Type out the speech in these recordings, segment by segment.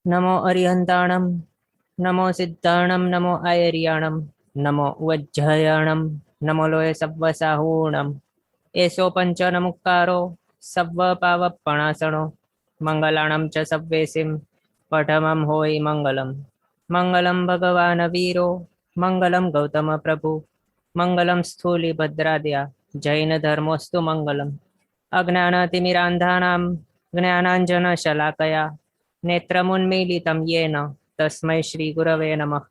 नमो अरिहंताणं नमो सिद्धाणं नमो आयर्याणं नमो वज्रयाणं नमो लोय सव्वसाहूणम् एषो पञ्चनमुक्कारो सव्वपावपणासनो मङ्गलाणं च सव्वेसिं पठमं होयि मङ्गलम् मङ्गलं भगवान् वीरो मङ्गलं गौतमप्रभु मङ्गलं स्थूलिभद्राद्या जैनधर्मोऽस्तु मङ्गलम् अज्ञानतिमिरान्धानां ज्ञानाञ्जनशलाकया नेत्रमुन्मीलितं येन तस्मै શ્રી ગુરવે નમઃ।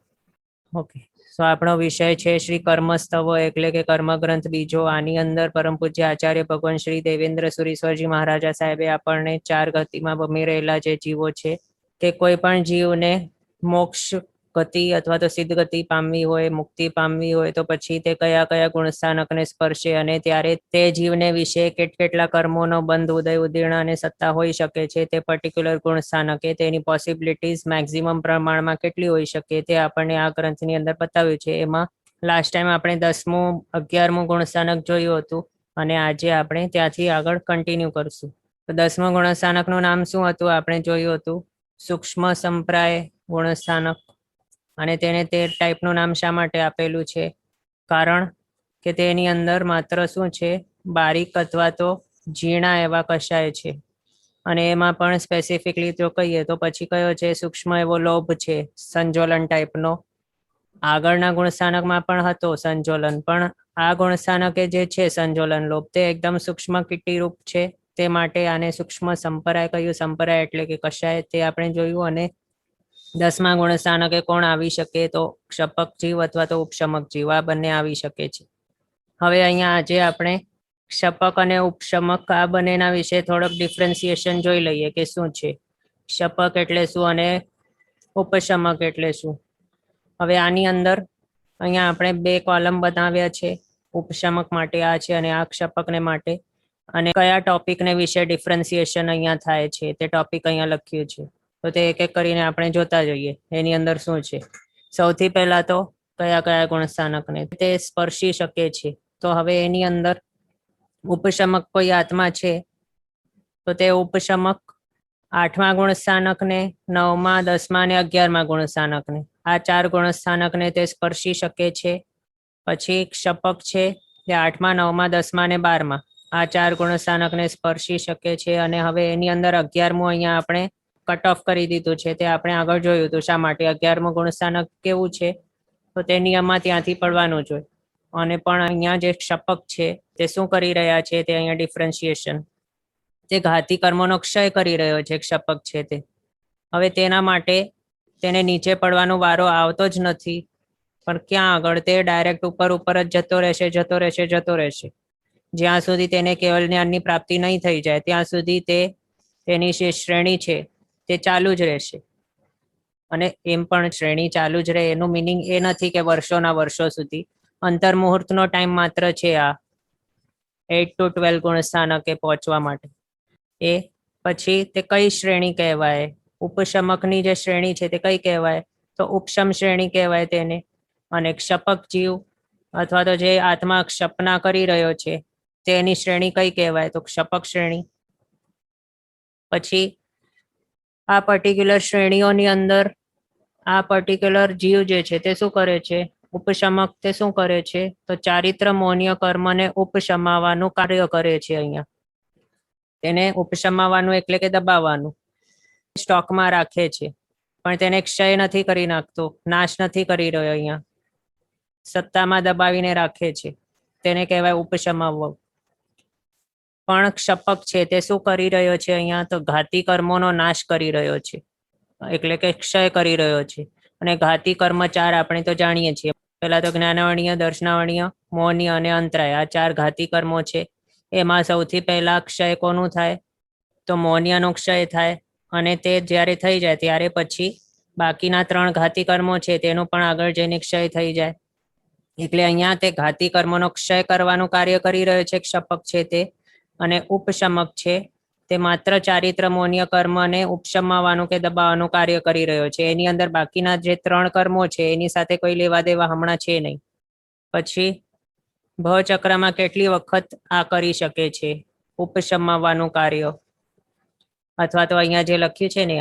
ઓકે, તો આપણો વિષય છે શ્રી કર્મસ્તવો એટલે કે કર્મગ્રંથ બીજો। આની અંદર પરમ પૂજ્ય આચાર્ય ભગવાન શ્રી દેવેન્દ્ર સુરીશ્વરજી મહારાજા સાહેબે આપણને ચાર ગતિમાં ભમી રહેલા જે જીવો છે કે કોઈ પણ જીવને મોક્ષ ગતિ અથવા તો સિદ્ધ ગતિ પામવી હોય, મુક્તિ પામવી હોય તો પછી તે કયા કયા ગુણસ્થાનકને સ્પર્શે અને ત્યારે તે જીવને વિશે કેટલા કર્મોનો બંધ ઉદય ઉદીર્ણ અને સત્તા હોઈ શકે છે, તે પર્ટિક્યુલર ગુણસ્થાનકે તેની પોસિબિલિટીઝ મેક્સિમમ પ્રમાણમાં કેટલી હોઈ શકે તે આપણને આ ગ્રંથની અંદર બતાવ્યું છે। એમાં લાસ્ટ ટાઈમ આપણે 10મું 11મું ગુણસ્થાનક જોયું હતું અને આજે આપણે ત્યાંથી આગળ કન્ટિન્યુ કરશું। તો 10મા ગુણસ્થાનકનું નામ શું હતું આપણે જોયું હતું, સૂક્ષ્મ સંપ્રાય ગુણસ્થાનક। અને તેને તે ટાઈપનું નામ શા માટે આપેલું છે? કારણ કે તેની અંદર માત્ર શું છે, બારીક અથવા તો ઝીણા એવા કશાય છે અને એમાં પણ સ્પેસિફિકલી જો કહીએ તો પછી કયો છે, સૂક્ષ્મ એવો લોભ છે, સંજોલન ટાઈપનો। આગળના ગુણસ્થાનકમાં પણ હતો સંજોલન, પણ આ ગુણસ્થાનકે જે છે સંજોલન લોભ તે એકદમ સૂક્ષ્મ કીટી રૂપ છે, તે માટે આને સૂક્ષ્મ સંપરાય કહ્યું। સંપરાય એટલે કે કશાય તે આપણે જોયું। અને 10મા ગુણસ્થાનકે કોણ આવી શકે? તો ક્ષપક જીવ અથવા તો ઉપશમક જીવ, આ બંને આવી શકે છે। હવે અહીંયા આજે આપણે ક્ષપક અને ઉપશમક આ બંનેના વિશે થોડોક ડિફરન્સિએશન જોઈ લઈએ કે શું છે, ક્ષપક એટલે શું અને ઉપશમક એટલે શું। હવે આની અંદર અહીંયા આપણે બે કોલમ બનાવ્યા છે, ઉપશમક માટે આ છે અને આ ક્ષપકને માટે, અને કયા ટોપિકને વિશે ડિફરન્સિએશન અહીંયા થાય છે તે ટોપિક અહીંયા લખ્યું છે। તો તે એક એક કરીને આપણે જોતા જઈએ એની અંદર શું છે। સૌથી પહેલા તો કયા કયા ગુણસ્થાનકને તે સ્પર્શી શકે છે। તો હવે એની અંદર ઉપશમક કોઈ આત્મા છે તો તે ઉપશમક 8મા ગુણસ્થાનકને, 9મા, 10મા અને 11મા ગુણસ્થાનકને, આ ચાર ગુણસ્થાનકને તે સ્પર્શી શકે છે। પછી ક્ષપક છે તે 8મા, 9મા, 10મા અને 12મા આ ચાર ગુણસ્થાનકને સ્પર્શી શકે છે। અને હવે એની અંદર 11મું અહીંયા આપણે કટ ઓફ કરી દીધું છે, તે આપણે આગળ જોયું હતું શા માટે। 11મું ગુણસ્થાનક કેવું છે તો તે નિયમમાં ત્યાંથી પડવાનું જ હોય। અને પણ અહીંયા જે ક્ષપક છે તે શું કરી રહ્યા છે તે અહીંયા ડિફરન્શિએશન, તે ઘાતી કર્મોનો ક્ષય કરી રહ્યો છે ક્ષપક છે તે। હવે તેના માટે તેને નીચે પડવાનો વારો આવતો જ નથી, પણ ક્યાં આગળ તે ડાયરેક્ટ ઉપર જ જતો રહેશે। જ્યાં સુધી તેને કેવલ જ્ઞાનની પ્રાપ્તિ નહીં થઈ જાય ત્યાં સુધી તેની જે શ્રેણી છે તે ચાલુ જ રહેશે। અને એમ પણ શ્રેણી ચાલુ જ રહે એનું મિનિંગ એ નથી કે વર્ષોના વર્ષો સુધી, અંતર મુહૂર્તનો ટાઈમ માત્ર છે આ 8 to 12 ગુણસ્થાનકે પહોંચવા માટે। એ પછી તે કઈ શ્રેણી કહેવાય? ઉપશમકની જે શ્રેણી છે તે કઈ કહેવાય? તો ઉપશમ શ્રેણી કહેવાય તેને। અને ક્ષપક જીવ અથવા તો જે આત્મા ક્ષપના કરી રહ્યો છે તેની શ્રેણી કઈ કહેવાય? તો ક્ષપક શ્રેણી। પછી આ પર્ટિક્યુલર શ્રેણીઓની અંદર આ પર્ટિક્યુલર જીવ જે છે તે શું કરે છે? ઉપશમક તે શું કરે છે? તો ચારિત્ર મૌન્ય કર્મને ઉપશમાવાનું કાર્ય કરે છે। અહીંયા તેને ઉપશમાવાનું એટલે કે દબાવવાનું, સ્ટોકમાં રાખે છે, પણ તેને ક્ષય નથી કરી નાખતો, નાશ નથી કરી રહ્યો, અહીંયા સત્તામાં દબાવીને રાખે છે, તેને કહેવાય ઉપશમાવવું। પણ ક્ષપક છે તે શું કરી રહ્યો છે અહીંયા? તો ઘાતી કર્મોનો નાશ કરી રહ્યો છે, એટલે કે ક્ષય કરી રહ્યો છે। અને ઘાતી કર્મ ચાર આપણે તો જાણીએ છીએ, પહેલા તો જ્ઞાનવર્ણીય, દર્શનાવર્ણીય, મૌન્ય અને અંતરાય, આ ચાર ઘાતી કર્મો છે। એમાં સૌથી પહેલા ક્ષય કોનું થાય? તો મૌન્યનો ક્ષય થાય, અને તે જ્યારે થઈ જાય ત્યારે પછી બાકીના 3 ઘાતી કર્મો છે તેનું પણ આગળ જઈને ક્ષય થઈ જાય। એટલે અહીંયા તે ઘાતી કર્મોનો ક્ષય કરવાનું કાર્ય કરી રહ્યો છે ક્ષપક છે તે, અને ઉપશમક છે તે માત્ર ચારિત્ર મૌન્ય કર્મને ઉપશમાવાનું કે દબાવવાનું કાર્ય કરી રહ્યો છે। એની અંદર બાકીના જે 3 કર્મો છે એની સાથે કોઈ લેવા દેવા હમણાં છે નહીં। પછી ભવચક્રમાં કેટલી વખત આ કરી શકે છે ઉપશમાવાનું કાર્ય? અથવા તો અહીંયા જે લખ્યું છે ને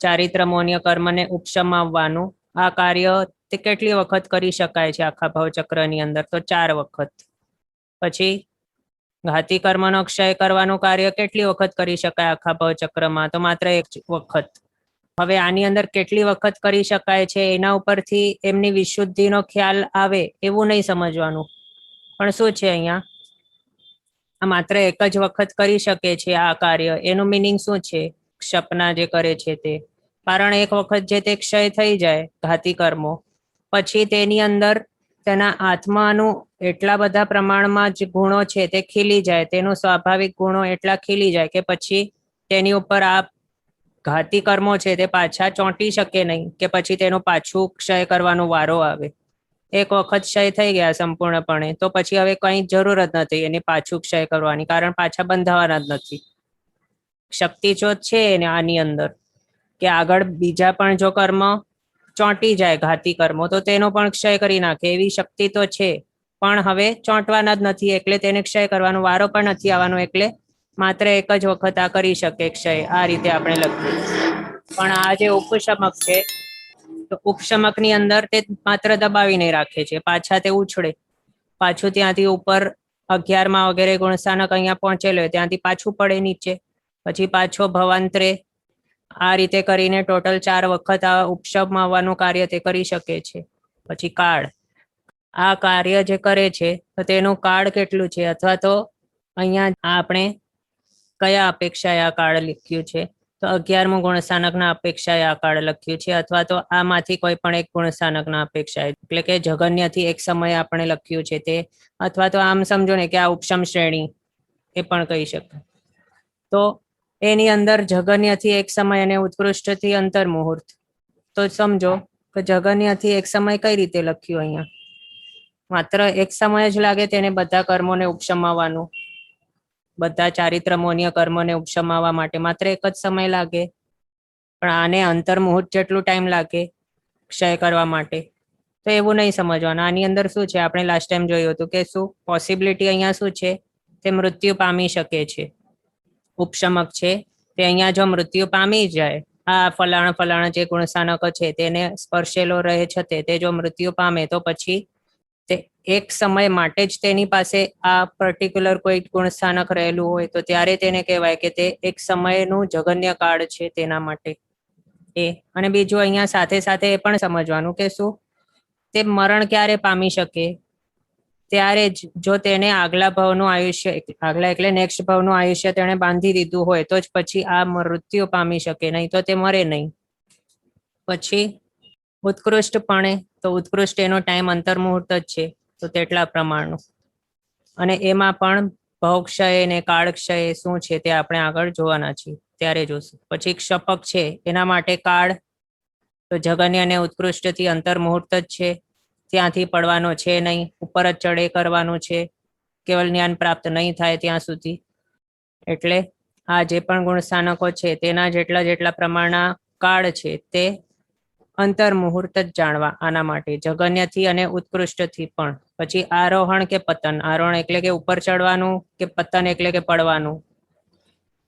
ચારિત્ર મૌન્ય કર્મને ઉપશમાવવાનું આ કાર્ય તે કેટલી વખત કરી શકાય છે આખા ભવચક્રની અંદર? તો 4 વખત. પછી ઘાતી કર્મનો ક્ષય કરવાનું કાર્ય કેટલી વખત કરી શકાય આખા ભવચક્રમાં? તો માત્ર 1 વખત. હવે આની અંદર કેટલી વખત કરી શકાય છે એના ઉપરથી એમની વિશુદ્ધિનો ખ્યાલ આવે એવું નહીં સમજવાનું. પણ શું છે અહીંયા, આ માત્ર 1 જ વખત કરી શકે છે આ કાર્ય. એનું મિનિંગ શું છે? ક્ષપના જે કરે છે તે, કારણ 1 વખત જે તે ક્ષય થઈ જાય ઘાતી કર્મો, પછી તેની અંદર તેના આત્માનું એટલા બધા પ્રમાણમાં જ ગુણો છે તે ખીલી જાય, તેનું સ્વાભાવિક ગુણો એટલા ખીલી જાય કે પછી તેની ઉપર આ ઘાતી કર્મો છે તે પાછા ચોંટી શકે નહીં, કે પછી તેનું પાછું ક્ષય કરવાનો વારો આવે. 1 વખત ક્ષય થઈ ગયા સંપૂર્ણપણે, તો પછી હવે કઈ જરૂર જ નથી એની પાછું ક્ષય કરવાની, કારણ પાછા બંધાવાના જ નથી. શક્તિચોત છે એને આની અંદર કે આગળ બીજા પણ જો કર્મ ચોંટી જાય ઘાતી કર્મો તો તેનો પણ ક્ષય કરી નાખે એવી શક્તિ તો છે, પણ હવે ચોંટવાના જ નથી એટલે તેને ક્ષય કરવાનો વારો પણ નથી આવવાનો, એટલે માત્ર 1 જ વખત આ કરી શકે ક્ષય. આ રીતે આપણે લખીએ. પણ આ જે ઉપશમક છે, તો ઉપશમકની અંદર તે માત્ર દબાવીને રાખે છે, પાછા તે ઉછળે, પાછું ત્યાંથી ઉપર 11માં વગેરે ગુણસ્થાનક અહીંયા પહોંચેલો હોય ત્યાંથી પાછું પડે નીચે, પછી પાછો ભવાંતરે. આ રીતે કરીને ટોટલ 4 વખત આ ઉપશમવાનું કાર્ય તે કરી શકે છે. પછી કાળ, આ કાર્ય જે કરે છે તો તેનું કાળ કેટલું છે, અથવા તો અહીંયા આપણે કયા અપેક્ષાએ આ કાળ લખ્યું છે? તો 11મું ગુણસ્થાનકના અપેક્ષાએ આ કાળ લખ્યું છે, અથવા તો આમાંથી કોઈ પણ એક ગુણસ્થાનકના અપેક્ષાએ, એટલે કે જગન્યથી એક સમયે આપણે લખ્યું છે તે, અથવા તો આમ સમજો ને કે આ ઉપશમ શ્રેણી એ પણ કહી શકાય. તો એની અંદર જગન્યથી એક સમય અને ઉત્કૃષ્ટથી અંતર્મુહૂર્ત. તો સમજો કે જગન્યથી એક સમય કઈ રીતે લખ્યું? અહીંયા માત્ર 1 સમય જ લાગે તેને બધા કર્મોને ઉપશમાવવાનું, બધા ચારિત્ર મૌન્ય કર્મોને ઉપશમાવવા માટે માત્ર 1 જ સમય લાગે, પણ આને અંતર્મુહૂર્ત જેટલું ટાઈમ લાગે ક્ષય કરવા માટે. તો એવું નહીં સમજવાનું. આની અંદર શું છે, આપણે લાસ્ટ ટાઈમ જોયું હતું કે શું પોસિબિલિટી અહીંયા શું છે, તે મૃત્યુ પામી શકે છે. ઉપશમક છે તે અહીંયા જો મૃત્યુ પામી જાય, આ ફલાણા જે ગુણસ્થાનકો છે તેને સ્પર્શેલો રહે છે તે જો મૃત્યુ પામે તો પછી તે 1 સમય માટે જ તેની પાસે આ પર્ટિક્યુલર કોઈ ગુણસ્થાનક રહેલું હોય તો ત્યારે તેને કહેવાય કે તે 1 સમયનું જગન્ય કાળ છે તેના માટે એ. અને બીજું અહીંયા સાથે સાથે એ પણ સમજવાનું કે શું તે મરણ ક્યારે પામી શકે? ત્યારે જ જો તેને આગલા ભાવનું આયુષ્ય, આગલા એટલે નેક્સ્ટ ભાવનું આયુષ્ય તેને બાંધી દીધું હોય તો જ પછી આ મૃત્યુ પામી શકે, નહીં તો તે મરે નહીં. પછી ઉત્કૃષ્ટપણે, તો ઉત્કૃષ્ટ એનો ટાઈમ અંતર્મુહૂર્ત જ છે, તો તેટલા પ્રમાણનું. અને એમાં પણ ભવક્ષય ને કાળક્ષય શું છે તે આપણે આગળ જોવાના છીએ, ત્યારે જોશું. પછી ક્ષપક છે એના માટે કાળ તો જગન્ય અને ઉત્કૃષ્ટથી અંતર્મુહૂર્ત જ છે, ત્યાંથી પડવાનો છે નહીં, ઉપર જ ચડે કરવાનું છે, કેવલ જ્ઞાન પ્રાપ્ત નહીં થાય ત્યાં સુધી. એટલે આ જે પણ ગુણસ્થાનકો છે તેના જેટલા પ્રમાણના કાળ છે તે અંતર્મુહૂર્ત જ જાણવા આના માટે, જગન્યથી અને ઉત્કૃષ્ટથી પણ. પછી આરોહણ કે પતન, આરોહણ એટલે કે ઉપર ચડવાનું, કે પતન એટલે કે પડવાનું.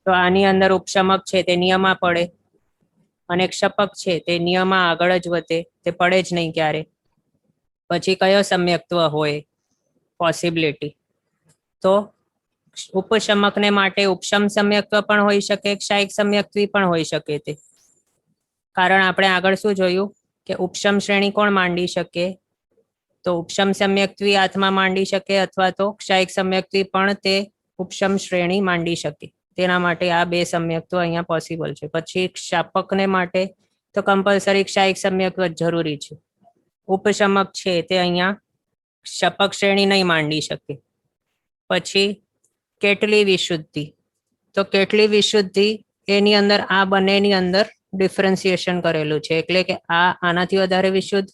તો આની અંદર ઉપશમક છે તે નિયમમાં પડે, અને ક્ષપક છે તે નિયમમાં આગળ જ વધે, તે પડે જ નહીં ક્યારે. પછી કયો સમ્યક્ત્વ હોય પોસિબિલિટી? તો ઉપશમકને માટે ઉપશમ સમ્યક્ત્વ પણ હોઈ શકે, ક્ષાયિક સમ્યક્ત્વ પણ હોઈ શકે તે. કારણ આપણે આગળ શું જોયું કે ઉપશમ શ્રેણી કોણ માંડી શકે? તો ઉપશમ સમ્યક્ત્વી આત્મા માંડી શકે, અથવા તો ક્ષાયિક સમ્યક્ત્વી પણ તે ઉપશમ શ્રેણી માંડી શકે. તેના માટે આ 2 સમ્યક્ત્વ અહીંયા પોસિબલ છે. પછી ક્ષાપકને માટે તો કમ્પલસરી ક્ષાયિક સમ્યક્ત્વ જ જરૂરી છે. ઉપશમક છે તે અહીંયા ક્ષપક શ્રેણી નહીં માંડી શકે. પછી કેટલી વિશુદ્ધિ, તો કેટલી વિશુદ્ધિ એની અંદર આ બંનેની અંદર ડિફરન્સિએશન કરેલું છે, એટલે કે આ આનાથી વધારે વિશુદ્ધ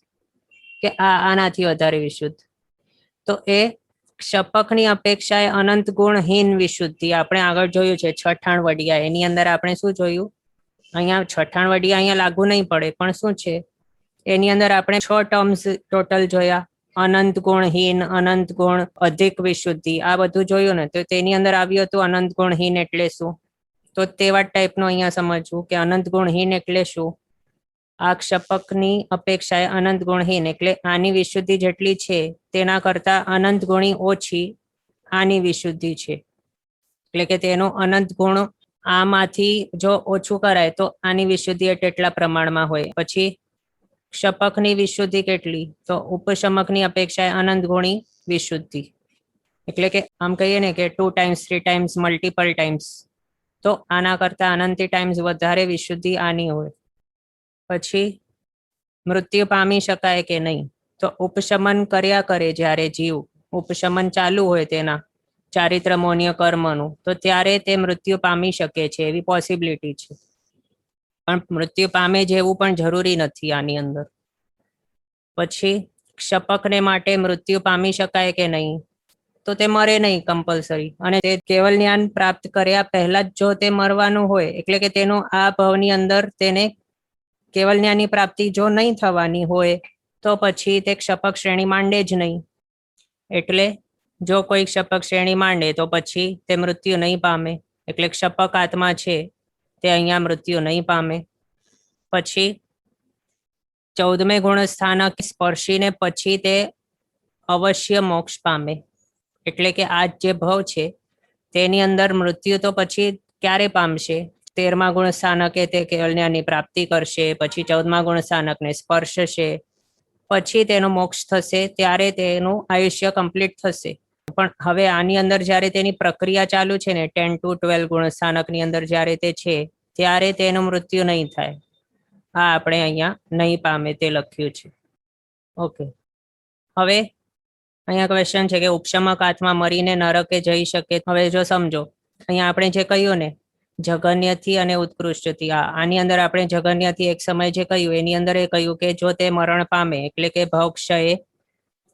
કે આ આનાથી વધારે વિશુદ્ધ. તો એ ક્ષપકની અપેક્ષાએ અનંત ગુણહીન વિશુદ્ધિ આપણે આગળ જોયું છે 6 વડિયા. એની અંદર આપણે શું જોયું? અહીંયા 6 વડિયા અહીંયા લાગુ નહીં પડે, પણ શું છે એની અંદર આપણે 6 ટર્મ્સ ટોટલ જોયા. અનંત ગુણહીન, અનંત ગુણ, અધિક વિશુદ્ધિ, આ બધું જોયું ને. તો તેની અંદર આવ્યું હતું અનંત ગુણહીન એટલે શું? તો તેવા ટાઈપનું અહીંયા સમજવું કે અનંત ગુણહીન એટલે શું? આ ક્ષપકની અપેક્ષાએ અનંત ગુણહીન એટલે આની વિશુદ્ધિ જેટલી છે તેના કરતા અનંત ગુણી ઓછી આની વિશુદ્ધિ છે. એટલે કે તેનું અનંત ગુણ આમાંથી જો ઓછું કરાય તો આની વિશુદ્ધિ એટલા પ્રમાણમાં હોય. પછી ક્ષપકની વિશુદ્ધિ કેટલી? તો ઉપશમકની અપેક્ષાએ અનંત ગુણી વિશુદ્ધિ. એટલે કે આમ કહીએ ને કે 2 ટાઈમ્સ 3 ટાઈમ્સ મલ્ટિપલ ટાઈમ્સ, તો આના કરતા અનંતી ટાઈમ્સ વધારે વિશુદ્ધિ આની હોય. પછી મૃત્યુ પામી શકાય કે નહીં? તો ઉપશમન કર્યા કરે જ્યારે જીવ, ઉપશમન ચાલુ હોય તેના ચારિત્ર મૌન્ય કર્મનું, તો ત્યારે તે મૃત્યુ પામી શકે છે એવી પોસિબિલિટી છે. પણ મૃત્યુ પામે જેવું પણ જરૂરી નથી આની અંદર. પછી ક્ષપકને માટે મૃત્યુ પામી શકાય કે નહીં? તો તે મરે નહીં કમ્પલસરી, અને તે કેવલ જ્ઞાન પ્રાપ્ત કર્યા પહેલા જ જો તે મરવાનું હોય, એટલે કે તેનું આ ભાવની અંદર તેને કેવલ જ્ઞાનની પ્રાપ્તિ જો નહીં થવાની હોય તો પછી તે ક્ષપક શ્રેણી માંડે જ નહીં. એટલે જો કોઈ ક્ષપક શ્રેણી માંડે તો પછી તે મૃત્યુ નહીં પામે. એટલે ક્ષપક આત્મા છે તે અહીંયા મૃત્યુ નહીં પામે. પછી 14મે ગુણ સ્થાનક સ્પર્શીને પછી તે અવશ્ય મોક્ષ પામે. એટલે કે આ જે ભવ છે તેની અંદર મૃત્યુ તો પછી ક્યારે પામશે? 13મા ગુણ સ્થાનકે તે કેવલ જ્ઞાનની પ્રાપ્તિ કરશે, પછી 14મા ગુણ સ્થાનકને સ્પર્શશે, પછી તેનો મોક્ષ થશે, ત્યારે તેનું આયુષ્ય કમ્પ્લીટ થશે. પણ હવે આની અંદર જ્યારે તેની પ્રક્રિયા ચાલુ છે ને 10 to 12 ગુણ સ્થાનકની અંદર જ્યારે તે છે ત્યારે તેનું મૃત્યુ નહીં થાય. આ આપણે અહીંયા નહીં પામે તે લખ્યું છે. ઓકે, હવે અહીંયા ક્વેશ્ચન છે કે ઉપશમક આત્મા મરીને નરકે જઈ શકે? હવે જો સમજો, અહીંયા આપણે જે કહ્યું ને જગન્યથી અને ઉત્કૃષ્ટથી, આની અંદર આપણે જગન્યથી એક સમય જે કહ્યું એની અંદર એ કહ્યું કે જો તે મરણ પામે એટલે કે ભવક્ષયે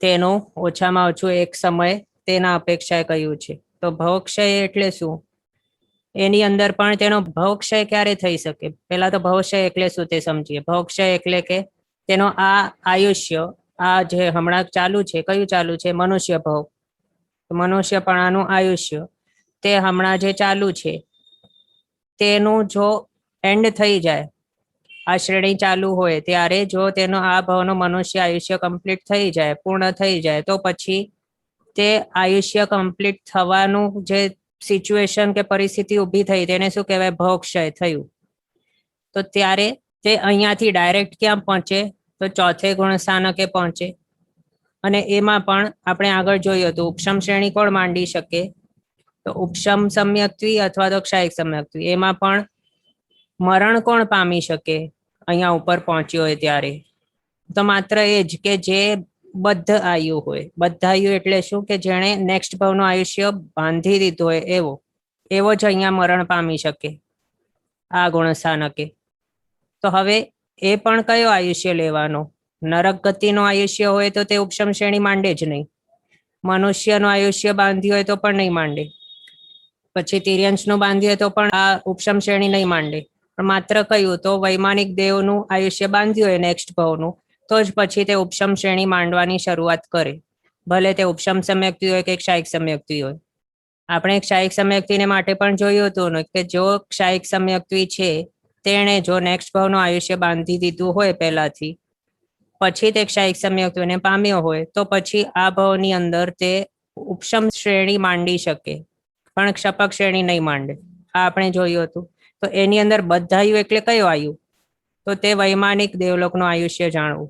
તેનું ઓછામાં ઓછું એક સમય તેના અપેક્ષાએ કહ્યું છે. તો ભવક્ષય એટલે શું? એની અંદર પણ તેનો ભવક્ષય ક્યારે થઈ શકે? પહેલા તો ભવક્ષય એટલે શું તે સમજીએ. ભવક્ષય એટલે કે તેનો આ આયુષ્ય, આ જે હમણાં ચાલુ છે, કયું ચાલુ છે? મનુષ્ય ભવ. મનુષ્યપણાનું આયુષ્ય તે હમણાં જે ચાલુ છે તેનું જો એન્ડ થઈ જાય, આ શ્રેણી ચાલુ હોય ત્યારે જો તેનો આ ભાવનો મનુષ્ય આયુષ્ય કમ્પ્લીટ થઈ જાય, પૂર્ણ થઈ જાય, તો પછી તે આયુષ્ય કમ્પ્લીટ થવાનું જે સિચ્યુએશન કે પરિસ્થિતિ ઊભી થઈ તેને શું કહેવાય? ભવક્ષય થયું. તો ત્યારે તે અહીંયાથી ડાયરેક્ટ ક્યાં પહોંચે? તો 4થે ગુણ સ્થાનકે પહોંચે. અને એમાં પણ આપણે આગળ જોયું હતું ઉપશમ શ્રેણી કોણ માંડી શકે? તો ઉપશમ સમ્યક્ત્વી અથવા તો ક્ષાયિક સમ્યક્ત્વી. એમાં પણ મરણ કોણ પામી શકે અહીંયા ઉપર પહોંચ્યો હોય ત્યારે? તો માત્ર એ જ કે જે બદ્ધ આયુ હોય. બદ્ધ આયુ એટલે શું? કે જેણે નેક્સ્ટ ભાવનું આયુષ્ય બાંધી દીધું હોય એવો જ અહીંયા મરણ પામી શકે આ ગુણ સ્થાનકે. તો હવે એ પણ કયો આયુષ્ય લેવાનો? નરક ગતિનો આયુષ્ય હોય તો તે ઉપશમ શ્રેણી માંડે જ નહીં. મનુષ્યનું આયુષ્ય બાંધ્યું હોય તો પણ નહીં માંડે. પછી તિર્યંશનું બાંધ્યું હોય તો પણ આ ઉપશમ શ્રેણી નહીં માંડે. પણ માત્ર કયું? તો વૈમાનિક દેવનું આયુષ્ય બાંધ્યું હોય નેક્સ્ટ ભાવનું, તો જ પછી તે ઉપશમ શ્રેણી માંડવાની શરૂઆત કરે. ભલે તે ઉપશમ સમ્યક્તિ હોય કે ક્ષાયિક સમ્યક્તિ હોય. આપણે ક્ષાયિક સમ્યક્તિને માટે પણ જોયું હતું ને કે જો ક્ષાયિક સમ્યક્તિ છે તેણે જો નેક્સ્ટ ભાવનું આયુષ્ય બાંધી દીધું હોય પહેલાથી, પછી તે ક્ષાયિક સમ્યક્તિને પામ્યો હોય તો પછી આ ભાવની અંદર તે ઉપશમ શ્રેણી માંડી શકે, પણ ક્ષપક શ્રેણી નહીં માંડે. આ આપણે જોયું હતું. તો એની અંદર બદ્ધ આયુ એટલે કયો આયુ? તો તે વૈમાનિક દેવલોકનું આયુષ્ય જાણવું.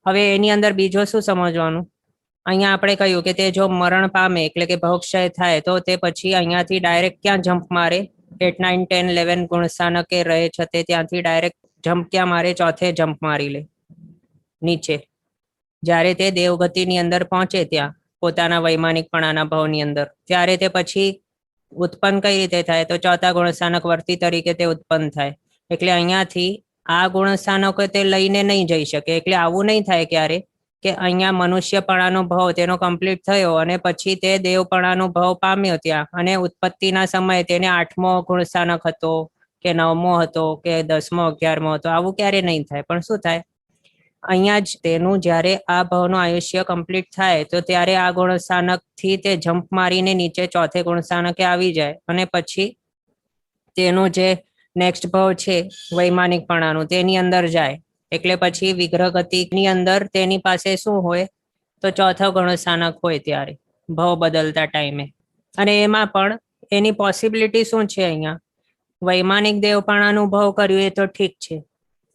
હવે એની અંદર બીજો શું સમજવાનું? અહીંયા આપણે કહ્યું કે તે જો મરણ પામે એટલે કે ભવક્ષય થાય તો તે પછી અહીંયાથી ડાયરેક્ટ ક્યાં જમ્પ મારે? 8, 9, 10, 11 ગુણ સ્થાનકે રહે છે તે ત્યાંથી ડાયરેક્ટ જમ્પ ક્યાં મારે? 4થે જમ્પ મારી લે નીચે. જ્યારે તે દેવગતિની અંદર પહોંચે ત્યાં પોતાના વૈમાનિકપણાના ભાવની અંદર, ત્યારે તે પછી ઉત્પન્ન કઈ રીતે થાય? તો 4થા ગુણ સ્થાનક વર્તી તરીકે તે ઉત્પન્ન થાય. એટલે અહીંયાથી આ ગુણ સ્થાનકો તે લઈને નહીં જઈ શકે. એટલે આવું નહીં થાય ક્યારે કે અહીંયા મનુષ્યપણાનો ભાવ તેનો કમ્પ્લીટ થયો અને પછી તે દેવપણાનો ભાવ પામ્યો ત્યાં, અને ઉત્પત્તિના સમયે તેને 8મો ગુણ સ્થાનક હતો કે 9મો હતો કે 10મો 11મો હતો. આવું ક્યારે નહીં થાય. પણ શું થાય? અહીંયા જ તેનું જ્યારે આ ભાવનું આયુષ્ય કમ્પ્લીટ થાય તો ત્યારે આ ગુણ સ્થાનકથી તે જમ્પ મારીને નીચે 4થે ગુણ સ્થાનકે આવી જાય અને પછી તેનું જે નેક્સ્ટ ભાવ છે વૈમાનિકપણાનું તેની અંદર જાય, એટલે પછી વિગ્રહ ગતિની અંદર તેની પાસે શું હોય તો ચોથો ગણો સ્થાનક હોય ત્યારે ભાવ બદલતા ટાઈમે. અને એમાં પણ એની પોસિબિલિટી શું છે, અહીંયા વૈમાનિક દેવપણાનું ભાવ કર્યું એ તો ઠીક છે,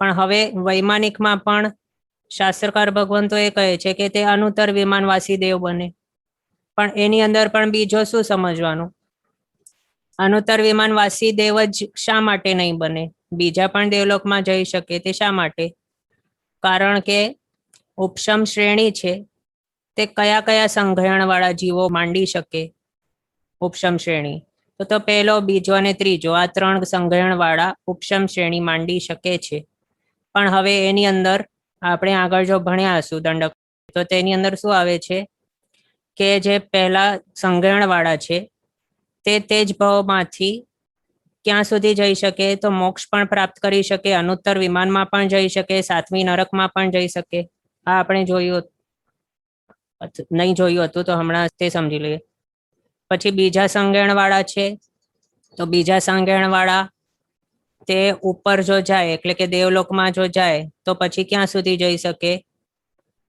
પણ હવે વૈમાનિકમાં પણ શાસ્ત્રકાર ભગવંતો એ કહે છે કે તે અનુત્તર વિમાનવાસી દેવ બને. પણ એની અંદર પણ બીજો શું સમજવાનું, અનુત્તર વિમાનવાસી દેવ જ શા માટે નહીં બને? બીજા પણ દેવલોકમાં જઈ શકે, તે શા માટે? કારણ કે ઉપશમ શ્રેણી છે તે કયા કયા સંગ્રહણ વાળા જીવો માંડી શકે ઉપશમ શ્રેણી? તો પહેલો, બીજો અને ત્રીજો આ 3 સંગ્રહણ વાળા ઉપશમ શ્રેણી માંડી શકે છે. પણ હવે એની અંદર આપણે આગળ જો ભણ્યા હશું દંડક, તો તેની અંદર શું આવે છે કે જે પહેલા સંગ્રહણ વાળા છે તે જ ભાવમાંથી ક્યાં સુધી જઈ શકે તો મોક્ષ પણ પ્રાપ્ત કરી શકે, અનુત્તર વિમાનમાં પણ જઈ શકે, 7મી નરકમાં પણ જઈ શકે. આ આપણે જોયું નહીં જોયું હતું તો હમણાં તે સમજી લઈએ. પછી બીજા સંગ્રહણ વાળા છે, તો બીજા સંગ્રહણ વાળા તે ઉપર જો જાય એટલે કે દેવલોકમાં જો જાય તો પછી ક્યાં સુધી જઈ શકે?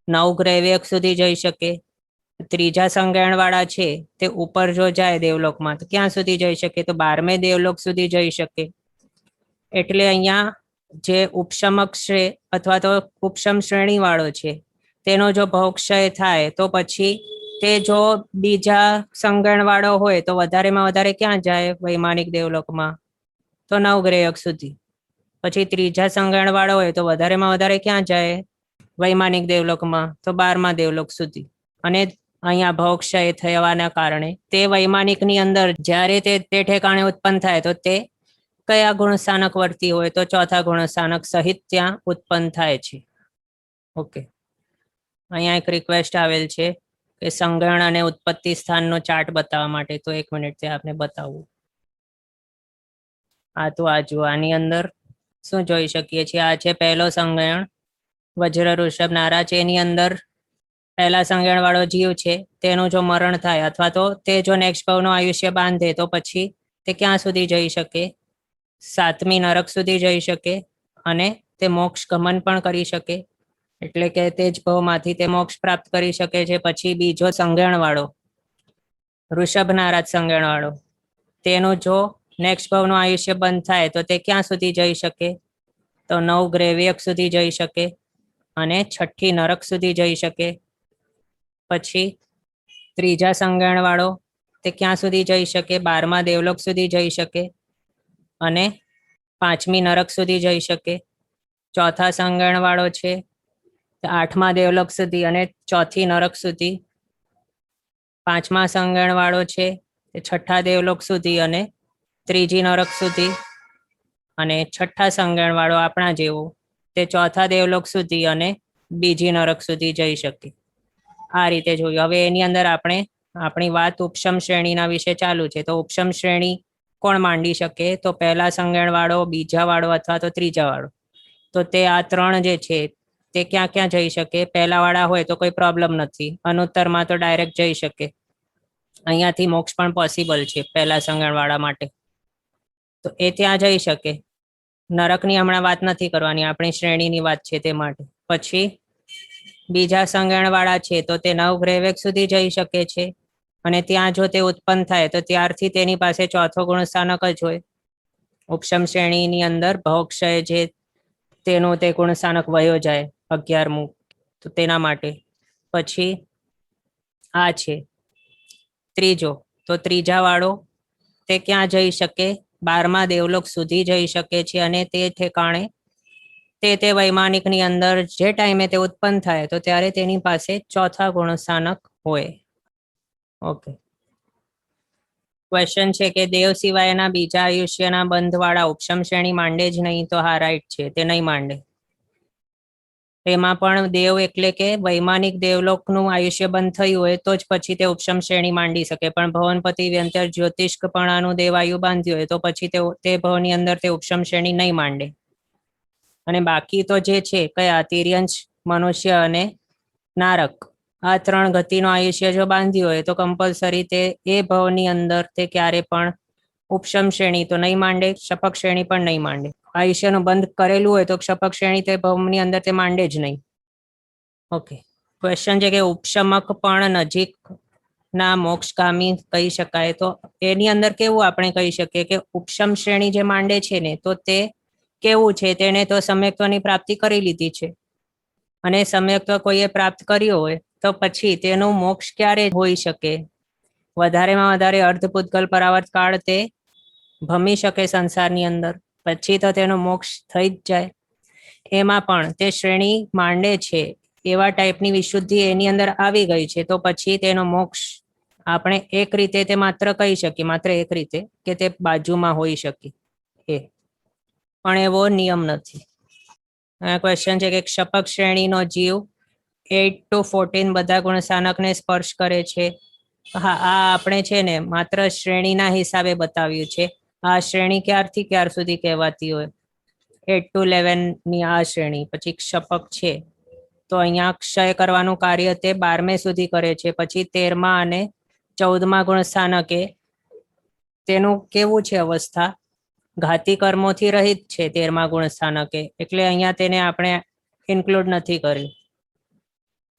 9 ગ્રહવ્યક સુધી જઈ શકે. ત્રીજા સંગ્રહણ વાળા છે તે ઉપર જો જાય દેવલોકમાં તો ક્યાં સુધી જઈ શકે? તો 12મે દેવલોક સુધી જઈ શકે. એટલે અહીંયા જે ઉપશમક છે અથવા તો ઉપશમ શ્રેણી વાળો છે તેનો જો ભવક્ષય થાય તો પછી તે જો બીજા સંગ્રહણ વાળો હોય તો વધારેમાં વધારે ક્યાં જાય વૈમાનિક દેવલોકમાં? તો 9 ગ્રહયોગ સુધી. પછી ત્રીજા સંગ્રહણ વાળો હોય તો વધારેમાં વધારે ક્યાં જાય વૈમાનિક દેવલોકમાં? તો 12મા દેવલોક સુધી. અને અહીંયા ભવક્ષય થવાના કારણે તે વૈમાનિકની અંદર જ્યારે તે ઠેકાણે ઉત્પન્ન થાય તો તે કયા ગુણસ્થાનક વર્તી હોય તો ચોથા ગુણસ્થાનક સહિત ત્યાં ઉત્પન્ન થાય છે. ઓકે, અહીંયા એક રિક્વેસ્ટ આવેલ છે કે સંગ્રહણ અને ઉત્પત્તિ સ્થાનનો ચાર્ટ બતાવવા માટે, તો 1 મિનિટ તે આપને બતાવવું. તો આ જુઓ, આની અંદર શું જોઈ શકીએ છીએ? આ છે પહેલો સંગ્રહણ વજ્ર ઋષભ નારા છે. એની અંદર પહેલા સંગ્રહણ વાળો જીવ છે તેનું જો મરણ થાય અથવા તો તે જો નેક્સ્ટ ભાવનું આયુષ્ય બાંધે તો પછી તે ક્યાં સુધી જઈ શકે? 7મી નરક સુધી જઈ શકે અને તે મોક્ષ ગમન પણ કરી શકે, એટલે કે તે જ ભાવમાંથી તે મોક્ષ પ્રાપ્ત કરી શકે છે. પછી બીજો સંગ્રહણ વાળો ઋષભ નારાજ સંગ્રહણ વાળો, તેનું જો નેક્સ્ટ ભાવનું આયુષ્ય બંધ થાય તો તે ક્યાં સુધી જઈ શકે? તો 9 ગ્રહવ્યક સુધી જઈ શકે અને 6ઠ્ઠી નરક સુધી જઈ શકે. પછી ત્રીજા સંગ્રહણ વાળો તે ક્યાં સુધી જઈ શકે? 12મા દેવલોક સુધી જઈ શકે અને 5મી નરક સુધી જઈ શકે. ચોથા સંગ્રહણ વાળો છે 8મા દેવલોક સુધી અને 4થી નરક સુધી. 5મા સંગ્રહણ વાળો છે તે 6ઠ્ઠા દેવલોક સુધી અને 3જી નરક સુધી. અને 6ઠ્ઠા સંગ્રહણ વાળો આપણા જેવો તે 4થા દેવલોક સુધી અને 2જી નરક સુધી જઈ શકે. આ રીતે જોયું. હવે એની અંદર આપણે આપણી વાત ઉપશમ શ્રેણીના વિશે ચાલુ છે. તો ઉપશમ શ્રેણી કોણ માંડી શકે? તો પહેલા સંગ્રહણ વાળો, બીજા વાળો અથવા તો ત્રીજા વાળો. તો તે આ 3 જે છે તે ક્યાં ક્યાં જઈ શકે? પહેલા વાળા હોય તો કોઈ પ્રોબ્લેમ નથી, અનુત્તરમાં તો ડાયરેક્ટ જઈ શકે. અહીંયાથી મોક્ષ પણ પોસિબલ છે પહેલા સંગ્રહણ વાળા માટે, તો એ ત્યાં જઈ શકે. નરકની હમણાં વાત નથી કરવાની, આપણી શ્રેણીની વાત છે તે માટે. પછી બીજા સંગ્રહણ વાળા છે તો તે 9 ગ્રહવ્યક સુધી જઈ શકે છે અને ત્યાં જો તે ઉત્પન્ન થાય તો ત્યારથી તેની પાસે ચોથો ગુણસ્થાનક જ હોય. ઉપશમ શ્રેણીની અંદર ભવક્ષય જે તેનું તે ગુણસ્થાનક વયો જાય 11મું, તો તેના માટે. પછી આ છે ત્રીજો, તો ત્રીજા વાળો તે ક્યાં જઈ શકે? 12મા દેવલોક સુધી જઈ શકે છે અને તે ઠેકાણે તે વૈમાનિકની અંદર જે ટાઈમે તે ઉત્પન્ન થાય તો ત્યારે તેની પાસે ચોથા ગુણસ્થાનક હોય. ઓકે, ક્વેશ્ચન છે કે દેવ સિવાયના બીજા આયુષ્યના બંધવાળા ઉપશમ શ્રેણી માંડે જ નહીં? તો હા, રાઈટ છે, તે નહીં માંડે. એમાં પણ દેવ એટલે કે વૈમાનિક દેવલોકનું આયુષ્ય બંધ થયું હોય તો જ પછી તે ઉપશમ શ્રેણી માંડી શકે. પણ ભવનપતિ વ્યંતર જ્યોતિષ્કપણાનું દેવાયુ બાંધ્યું હોય તો પછી તે ભવની અંદર તે ઉપશમ શ્રેણી નહીં માંડે. અને બાકી તો જે છે કયા તિર્યંશ, મનુષ્ય અને નારક, આ 3 ગતિનો આયુષ્ય જો બાંધ્યું હોય તો કમ્પલસરી તે એ ભવની અંદર તે ક્યારે પણ ઉપશમ શ્રેણી તો નહીં માંડે, ક્ષપક શ્રેણી પણ નહીં માંડે. આયુષ્યનું બંધ કરેલું હોય તો ક્ષપક શ્રેણી તે ભવની અંદર તે માંડે જ નહીં. ઓકે, ક્વેશ્ચન છે કે ઉપશમક પણ નજીકના મોક્ષગામી કહી શકાય. તો એની અંદર કેવું આપણે કહી શકીએ કે ઉપશમ શ્રેણી જે માંડે છે ને, તો તે કેવું છે, તેને તો સમ્યક્ત્વની પ્રાપ્તિ કરી લીધી છે, અને સમ્યક્ત્વ કોઈએ પ્રાપ્ત કર્યો હોય તો પછી તેનું મોક્ષ ક્યારે હોઈ શકે? વધારેમાં વધારે અર્ધ પૂતગલ પરાવર્ત કાળ તે ભમી શકે સંસારની અંદર, પછી તો તેનો મોક્ષ થઈ જ જાય. એમાં પણ તે શ્રેણી માંડે છે એવા ટાઈપની વિશુદ્ધિ એની અંદર આવી ગઈ છે, તો પછી તેનો મોક્ષ આપણે એક રીતે તે માત્ર કહી શકીએ, માત્ર એક રીતે કે તે બાજુમાં હોઈ શકે, એ પણ એવો નિયમ નથી. ક્વેશ્ચન છે કે ક્ષપક શ્રેણીનો જીવ 8 to 14 બધા ગુણસ્થાનકને સ્પર્શ કરે છે. હા, આ આપણે છે ને માત્ર શ્રેણીના હિસાબે બતાવ્યું છે. આ શ્રેણી ક્યારથી ક્યાર સુધી કહેવાતી હોય? 8 to 11 ની આ શ્રેણી. પછી ક્ષપક છે તો અહીંયા ક્ષય કરવાનું કાર્ય તે 12મે સુધી કરે છે. પછી 13મા અને 14મા ગુણસ્થાનકે તેનું કેવું છે અવસ્થા? ઘાતી કર્મોથી રહિત છે 13મા ગુણસ્થાનકે, એટલે અહીંયા તેને આપણે ઇન્ક્લુડ નથી કર્યું.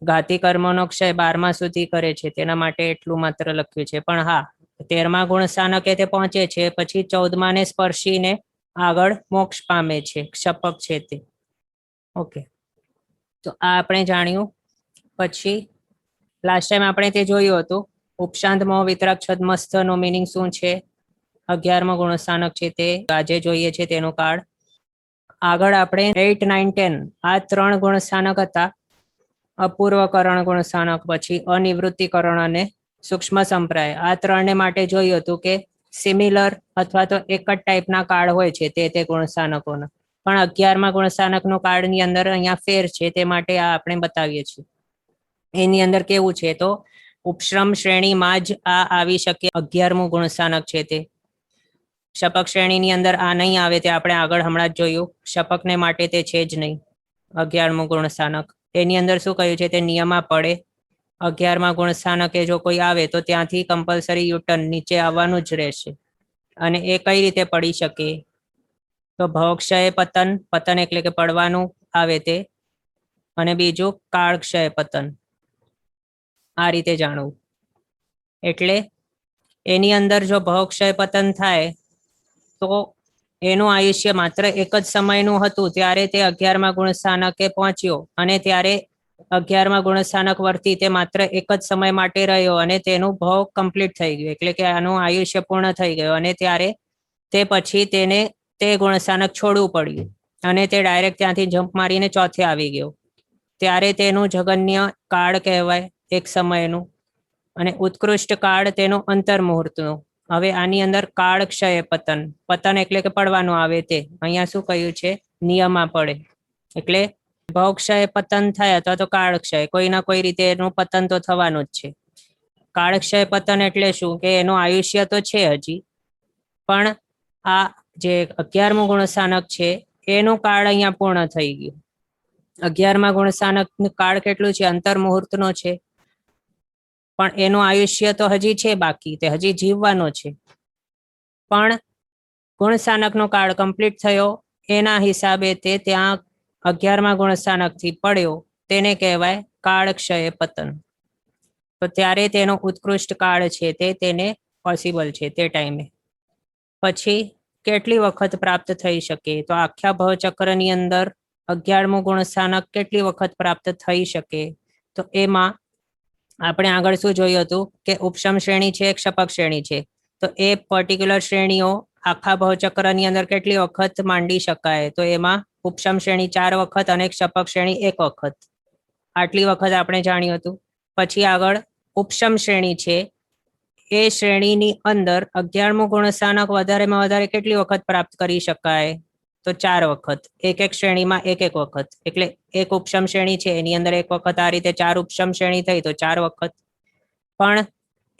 ઘાતી કર્મોનો ક્ષય 12મા સુધી કરે છે, તેના માટે એટલું માત્ર લખ્યું છે. પણ હા, 13મા ગુણસ્થાનકે તે પહોંચે છે, પછી 14માને સ્પર્શીને આગળ મોક્ષ પામે છે, ક્ષપક છે તે. ઓકે, તો આ આપણે જાણ્યું. પછી લાસ્ટ ટાઈમ આપણે તે જોયું હતું ઉપશાંત મોહ વિતરાગ છદ્મસ્થ નો મિનિંગ શું છે. 11મો ગુણસ્થાનક છે તે આજે જોઈએ છે તેનું કાળ. આગળ આપણે 8, 9, 10 આ 3 ગુણસ્થાનક હતા. અપૂર્વકરણ ગુણસ્થાનક, પછી અનિવૃત્તિકરણ અને સૂક્ષ્મ સંપ્રાય. આ 3ને માટે જોયું હતું કે સિમિલર અથવા તો એક જ ટાઈપના કાળ હોય છે તે ગુણસ્થાનકોના. પણ 11મા ગુણસ્થાનકનું કાળની અંદર અહીંયા ફેર છે, તે માટે આ આપણે બતાવીએ છીએ. એની અંદર કેવું છે તો ઉપશ્રમ શ્રેણીમાં જ આ આવી શકે. 11મું ગુણસ્થાનક છે તે. ક્ષપક શ્રેણીની અંદર આ નહીં આવે, તે આપણે આગળ હમણાં જ જોયું. ક્ષપકને માટે તે છે જ નહીં 11મું ગુણસ્થાનક. એની અંદર શું કહ્યું છે તે નિયમમાં પડે. 11મા ગુણસ્થાનકે જો કોઈ આવે તો ત્યાંથી કમ્પલસરી યુટર્ન નીચે આવવાનું જ રહેશે. અને એ કઈ રીતે પડી શકે? તો ભવક્ષય પતન, પતન એટલે કે પડવાનું આવે તે, અને બીજું કાળક્ષય પતન. આ રીતે જાણવું. એટલે એની અંદર જો ભવક્ષય પતન થાય તો એનું આયુષ્ય માત્ર એક જ સમયનું હતું, ત્યારે તે 11મા ગુણસ્થાનકે પહોંચ્યો, અને ત્યારે 11મા ગુણસ્થાનક વર્તી તે માત્ર એક જ સમય માટે રહ્યો, અને તેનું ભવ કમ્પ્લીટ થઈ ગયું, એટલે કે આનું આયુષ્ય પૂર્ણ થઈ ગયું. અને ત્યારે તે પછી તેને તે ગુણસ્થાનક છોડવું પડ્યું, અને તે ડાયરેક્ટ ત્યાંથી જમ્પ મારીને ચોથે આવી ગયો. ત્યારે તેનું જગન્ય કાળ કહેવાય એક સમયનું, અને ઉત્કૃષ્ટ કાળ તેનું અંતર્મુહૂર્તનું. હવે આની અંદર કાળ ક્ષય પતન, પતન એટલે કે પડવાનું આવે તે. અહીંયા શું કહ્યું છે? નિયમમાં પડે. એટલે ભવક્ષય પતન થાય અથવા તો કાળક્ષય, કોઈ ના કોઈ રીતે એનું પતન તો થવાનું જ છે. કાળક્ષય પતન એટલે શું? કે એનું આયુષ્ય તો છે હજી, પણ આ જે 11મું ગુણસ્થાનક છે એનું કાળ અહીંયા પૂર્ણ થઈ ગયું. 11મા ગુણસ્થાનક કાળ કેટલું છે? અંતર્મુહૂર્તનો છે, પણ એનું આયુષ્ય તો હજી છે બાકી, તે હજી જીવવાનો છે. પણ ગુણસ્થાનકનો કાળ કમ્પ્લીટ થયો, એના હિસાબે તે ત્યાં 11મા ગુણસ્થાનકથી પડ્યો, તેને કહેવાય કાળક્ષય પતન. તો ત્યારે તેનો ઉત્કૃષ્ટ કાળ છે તે તેને પોસિબલ છે તે ટાઈમે. પછી કેટલી વખત પ્રાપ્ત થઈ શકે? તો આખા ભવચક્રની અંદર 11મું ગુણસ્થાનક કેટલી વખત પ્રાપ્ત થઈ શકે? તો એમાં આપણે આગળ શું જોયું હતું કે ઉપશમ શ્રેણી છે, ક્ષપક શ્રેણી છે, તો એ પર્ટિક્યુલર શ્રેણીઓ આખા ભવચક્રની અંદર કેટલી વખત માંડી શકાય? તો એમાં ઉપશમ શ્રેણી 4 વખત અને ક્ષપક શ્રેણી 1 વખત. આટલી વખત આપણે જાણ્યું હતું. પછી આગળ ઉપશમ શ્રેણી છે, એ શ્રેણીની અંદર 11મું ગુણસ્થાનક વધારેમાં વધારે કેટલી વખત પ્રાપ્ત કરી શકાય? તો 4 વખત. એક શ્રેણીમાં એક વખત. એટલે એક ઉપશમ શ્રેણી છે એની અંદર 1 વખત, આ રીતે 4 ઉપશમ શ્રેણી થઈ તો 4 વખત. પણ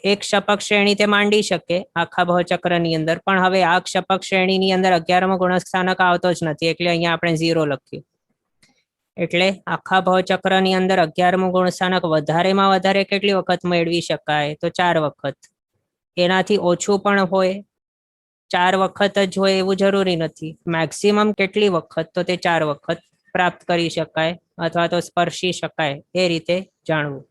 એક ક્ષપક શ્રેણી તે માંડી શકે આખા ભવચક્રની અંદર, પણ હવે આ ક્ષપક શ્રેણીની અંદર 11મો ગુણસ્થાનક આવતો જ નથી, એટલે અહીંયા આપણે 0 લખ્યું. એટલે આખા ભવચક્રની અંદર 11મું ગુણસ્થાનક વધારેમાં વધારે કેટલી વખત મેળવી શકાય? તો 4 વખત. એનાથી ઓછું પણ હોય 4 વખત જ હોય એવું જરૂરી નથી. મેક્સિમમ કેટલી વખત, તો તે 4 વખત પ્રાપ્ત કરી શકાય અથવા તો સ્પર્શી શકાય, એ રીતે જાણવું.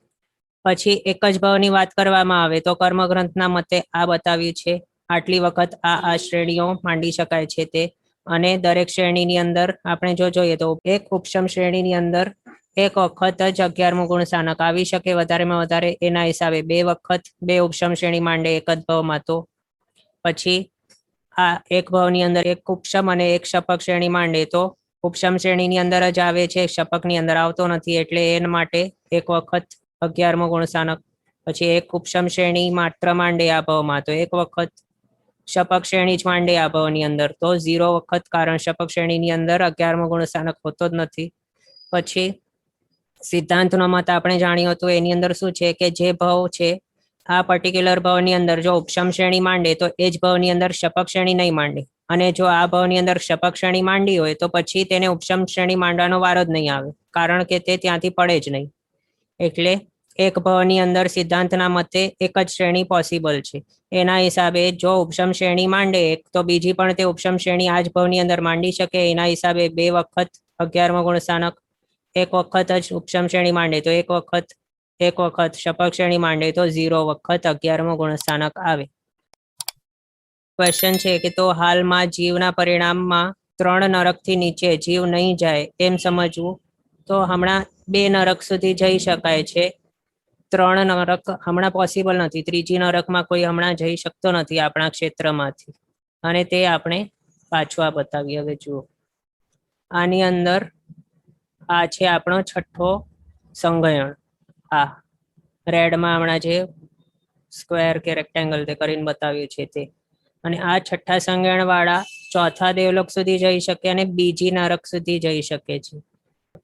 પછી એક જ ભાવની વાત કરવામાં આવે તો કર્મગ્રંથના મતે આ બતાવ્યું છે, આટલી વખત આ શ્રેણીઓ માંડી શકાય છે તે. અને દરેક શ્રેણીની અંદર આપણે જો જોઈએ તો એક ઉપશમ શ્રેણીની અંદર એક વખત જ 11મું ગુણ સ્થાનક આવી શકે, વધારેમાં વધારે. એના હિસાબે 2 વખત 2 ઉપશમ શ્રેણી માંડે એક જ ભાવમાં. તો પછી આ એક ભાવની અંદર એક ઉપશમ અને એક શપક શ્રેણી માંડે તો ઉપશમ શ્રેણીની અંદર જ આવે છે, શપકની અંદર આવતો નથી, એટલે એના માટે એક વખત 11મું ગુણ સ્થાનક. પછી એક ઉપશમ શ્રેણી માત્ર માંડે આ ભાવમાં તો એક વખત, શપક શ્રેણી જ માંડે આ ભાવની અંદર તો 0 વખત, કારણ શપક શ્રેણીની અંદર 11મું ગુણ સ્થાનક હોતો જ નથી. પછી સિદ્ધાંતનો મત આપણે જાણ્યું હતું, એની અંદર શું છે કે જે ભાવ છે આ પર્ટિક્યુલર ભાવની અંદર જો ઉપશમ શ્રેણી માંડે તો એ જ ભાવની અંદર શપક શ્રેણી નહીં માંડે, અને જો આ ભાવની અંદર શપક શ્રેણી માંડી હોય તો પછી તેને ઉપશમ શ્રેણી માંડવાનો વારો જ નહીં આવે, કારણ કે તે ત્યાંથી પડે જ નહીં. એટલે એક ભાવની અંદર સિદ્ધાંતના મતે એક જ શ્રેણી પોસિબલ છે. એના હિસાબે જો ઉપશમ શ્રેણી માંડે તો બીજી પણ તે ઉપશમ શ્રેણી આ જ ભાવની અંદર માંડી શકે. એના હિસાબે 2 વખત 11મા ગુણ સ્થાનક, એક વખત જ ઉપશમ શ્રેણી માંડે તો એક વખત શપક શ્રેણી માંડે તો 0 વખત 11મું ગુણ સ્થાનક આવે. ક્વેશ્ચન છે કે તો હાલમાં જીવના પરિણામમાં 3 નરકથી નીચે જીવ નહીં જાય એમ સમજવું. તો હમણાં 2 નરક સુધી જઈ શકાય છે, 3 નરક હમણાં પોસિબલ નથી. 3જી નરકમાં કોઈ હમણાં જઈ શકતો નથી આપણા ક્ષેત્રમાંથી, અને તે આપણે પાછું આ બતાવીએ. હવે જુઓ, આની અંદર આ છે આપણો છઠ્ઠો સંગયણ. આ રેડમાં હમણાં જે સ્ક્વેર કે રેક્ટેંગલ તે કરીને બતાવ્યું છે તે. અને આ છઠ્ઠા સંગયણ વાળા ચોથા દેવલોક સુધી જઈ શકે અને બીજી નરક સુધી જઈ શકે છે.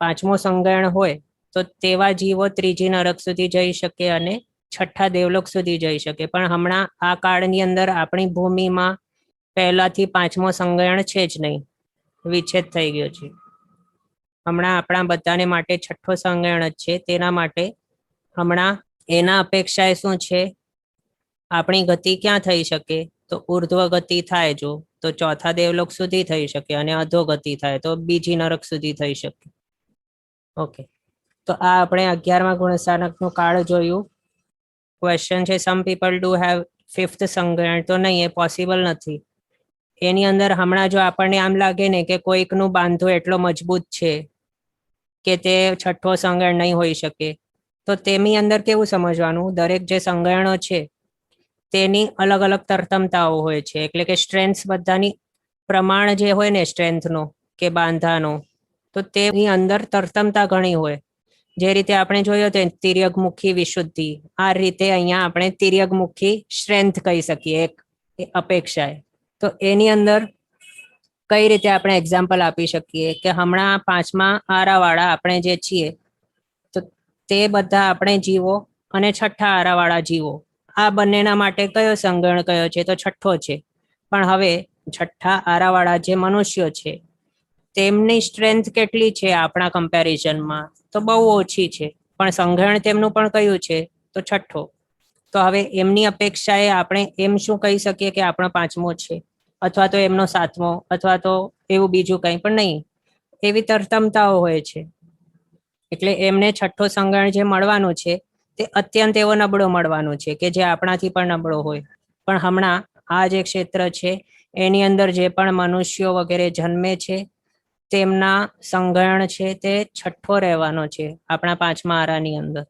5મો સંગયણ હોય તો તેવા જીવો 3જી નરક સુધી જઈ શકે અને છઠ્ઠા દેવલોક સુધી જઈ શકે. પણ હમણાં આ કાળની અંદર આપણી ભૂમિમાં પહેલાથી 5મો સંગયણ છે જ નહીં, વિચ્છેદ થઈ ગયો છે. હમણાં આપણા બધાને માટે છઠ્ઠો સંગયણ જ છે. તેના માટે હમણાં એના અપેક્ષાએ શું છે, આપણી ગતિ ક્યાં થઈ શકે, તો ઉર્ધ્વ ગતિ થાય જો તો ચોથા દેવલોક સુધી થઈ શકે, અને અધો ગતિ થાય તો બીજી નરક સુધી થઈ શકે. ઓકે, તો આ આપણે 11મા ગુણસ્થાનકનું કાળ જોયું. ક્વેશ્ચન છે, some people do have 5th સંગયણ. તો નહીં, એ પોસિબલ નથી. એની અંદર હમણાં જો આપણને આમ લાગે ને કે કોઈકનું બાંધો એટલો મજબૂત છે કે તે છઠ્ઠો સંગયણ નહીં હોઈ શકે, તો તેની અંદર કેવું સમજવાનું, દરેક જે સંગયણો છે તેની અલગ અલગ તરતમતાઓ હોય છે. એટલે કે સ્ટ્રેન્થ બધાની પ્રમાણ જે હોય ને સ્ટ્રેન્થનો કે બાંધાનો, તો તેની અંદર તરતમતા ઘણી હોય. જે રીતે આપણે જોયો તો તિર્યકમુખી વિશુદ્ધિ, આ રીતે અહીંયા આપણે તિર્યકમુખી સ્ટ્રેન્થ કહી શકીએ એક અપેક્ષાએ. તો એની અંદર કઈ રીતે આપણે એક્ઝામ્પલ આપી શકીએ કે હમણાં 5મા આરાવાળા આપણે જે છીએ તો તે બધા આપણે જીવો અને છઠ્ઠા આરાવાળા જીવો, આ બંનેના માટે કયો સંગણ કયો છે, તો છઠ્ઠો છે. પણ હવે છઠ્ઠા આરાવાળા જે મનુષ્યો છે તેમની સ્ટ્રેન્થ કેટલી છે આપણા કમ્પેરિઝનમાં, તો બહુ ઓછી છે. પણ સંગણ તેમનું પણ કયું છે, તો છઠ્ઠો. તો હવે એમની અપેક્ષાએ આપણે એમ શું કહી શકીએ કે આપણો 5મો છે, અથવા તો એમનો 7મો, અથવા તો એવું બીજું કંઈ પણ નહીં. એવી તરતમતાઓ હોય છે. એટલે એમને છઠ્ઠો સંગણ જે મળવાનું છે તે અત્યંત એવો નબળો મળવાનો છે કે જે આપણાથી પણ નબળો હોય. પણ હમણાં આ જે ક્ષેત્ર છે એની અંદર જે પણ મનુષ્યો વગેરે જન્મે છે તેમના સંગણ છે તે છઠ્ઠો રહેવાનો છે આપણા 5મા આરાની અંદર.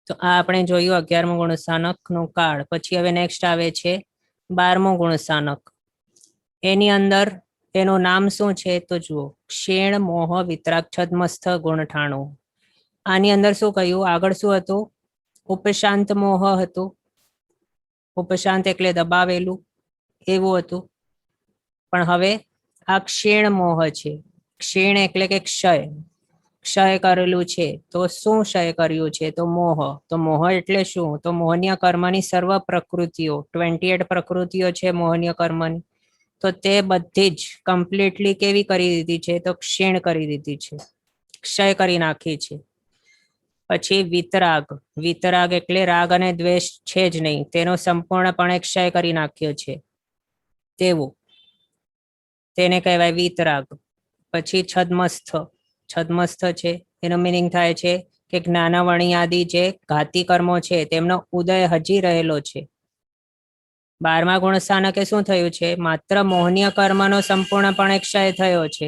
તો આ આપણે જોયું 11મું ગુણસ્થાનકનું કાળ. પછી હવે નેક્સ્ટ આવે છે 12મું ગુણસ્થાનક. એની અંદર એનું નામ શું છે, તો જુઓ, ક્ષીણ મોહ વિતરાગ છદ્મસ્થ ગુણઠાણું. આની અંદર શું કહ્યું, આગળ શું હતું, ઉપશાંત મોહ હતું. ઉપશાંત એટલે દબાવેલું એવું હતું. પણ હવે આ ક્ષીણ મોહ છે. ક્ષીણ એટલે કે ક્ષય કરેલું છે. તો શું ક્ષય કર્યું છે, તો મોહ. તો મોહ એટલે શું, તો મોહનીય કર્મની સર્વ પ્રકૃતિઓ, 28 પ્રકૃતિઓ છે મોહનીય કર્મની, તો તે બધી જ કમ્પ્લીટલી કેવી કરી દીધી છે, તો ક્ષીણ કરી દીધી છે, ક્ષય કરી નાખી છે. પછી વિતરાગ. વિતરાગ એટલે રાગ અને દ્વેષ છે જ નહીં, તેનો સંપૂર્ણપણે ક્ષય કરી નાખ્યો છે. તેવું, તેને કહેવાય વિતરાગ. પછી છદ્મસ્થ. છદ્મસ્થ છે એનો મિનિંગ થાય છે કે જ્ઞાનવણી આદિ જે ઘાતી કર્મો છે તેમનો ઉદય હજી રહેલો છે. 12મા ગુણસ્થાનકે શું થયું છે? માત્ર મોહનીય કર્મનો સંપૂર્ણપણે ક્ષય થયો છે,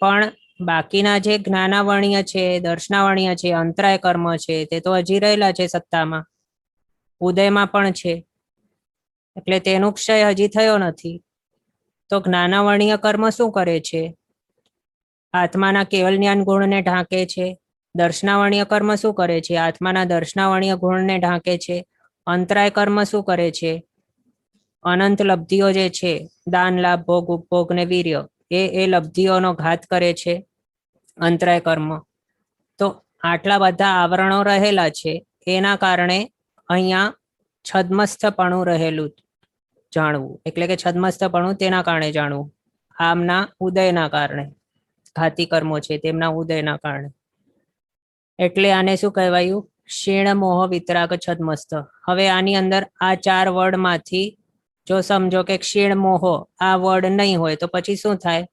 પણ બાકીના જે જ્ઞાનાવર્ણીય છે, દર્શનાવર્ણીય છે, અંતરાય કર્મ છે તે તો હજી રહેલા છે સત્તામાં, ઉદયમાં પણ છે, એટલે તેનો ક્ષય હજી થયો નથી. તો જ્ઞાનાવર્ણીય કર્મ શું કરે છે? આત્માના કેવલ જ્ઞાન ગુણને ઢાંકે છે. દર્શનાવર્ણીય કર્મ શું કરે છે? આત્માના દર્શનાવર્ણીય ગુણને ઢાંકે છે. અંતરાય કર્મ શું કરે છે? અનંત લબ્ધિઓ જે છે, દાન, લાભ, ભોગ, ઉપભોગ ને વીર્ય, એ લબ્ધિઓનો ઘાત કરે છે, અંતરાય કર્મ. તો આટલા બધા આવરણો રહેલા છે, એના કારણે અહીંયા છદ્મસ્થપણું રહેલું જાણવું, એટલે કે છદ્મસ્થપણું તેના કારણે જાણવું, આમના ઉદયના કારણે, ઘાતી કર્મો છે તેમના ઉદયના કારણે. એટલે આને શું કહેવાયું? ક્ષીણ, મોહ, વિતરાગ, છદ્મસ્થ. હવે આની અંદર આ 4 વર્ડમાંથી જો સમજો કે ક્ષીણ મોહ આ વર્ડ નહીં હોય તો પછી શું થાય?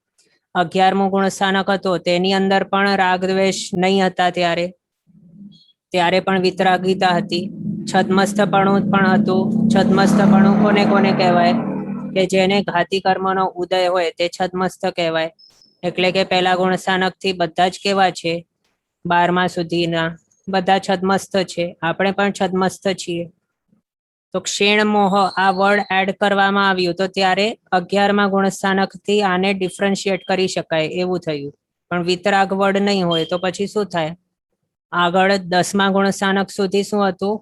11મું ગુણસ્થાનક હતો તેની અંદર પણ રાગ દ્વેષ નહીં હતા, ત્યારે પણ વિતરાગીતા હતી. છદ્મસ્થપણું પણ હતું. છદ્મસ્થપણું કોને કોને કહેવાય? કે જેને ઘાતી કર્મનો ઉદય હોય તે છદ્મસ્થ કહેવાય. એટલે કે પહેલા ગુણસ્થાનક થી બધા જ કેવા છે? 12મા સુધીના બધા છદ્મસ્થ છે, આપણે પણ છદ્મસ્થ છીએ. તો ક્ષીણ મોહ આ વર્ડ એડ કરવામાં આવ્યું તો ત્યારે 11મા ગુણસ્થાનક થી આને ડિફરન્શિએટ કરી શકાય એવું થયું. પણ વિતરાગ વર્ડ નહીં હોય તો પછી શું થાય? આગળ 10મા ગુણસ્થાનક સુધી શું હતું?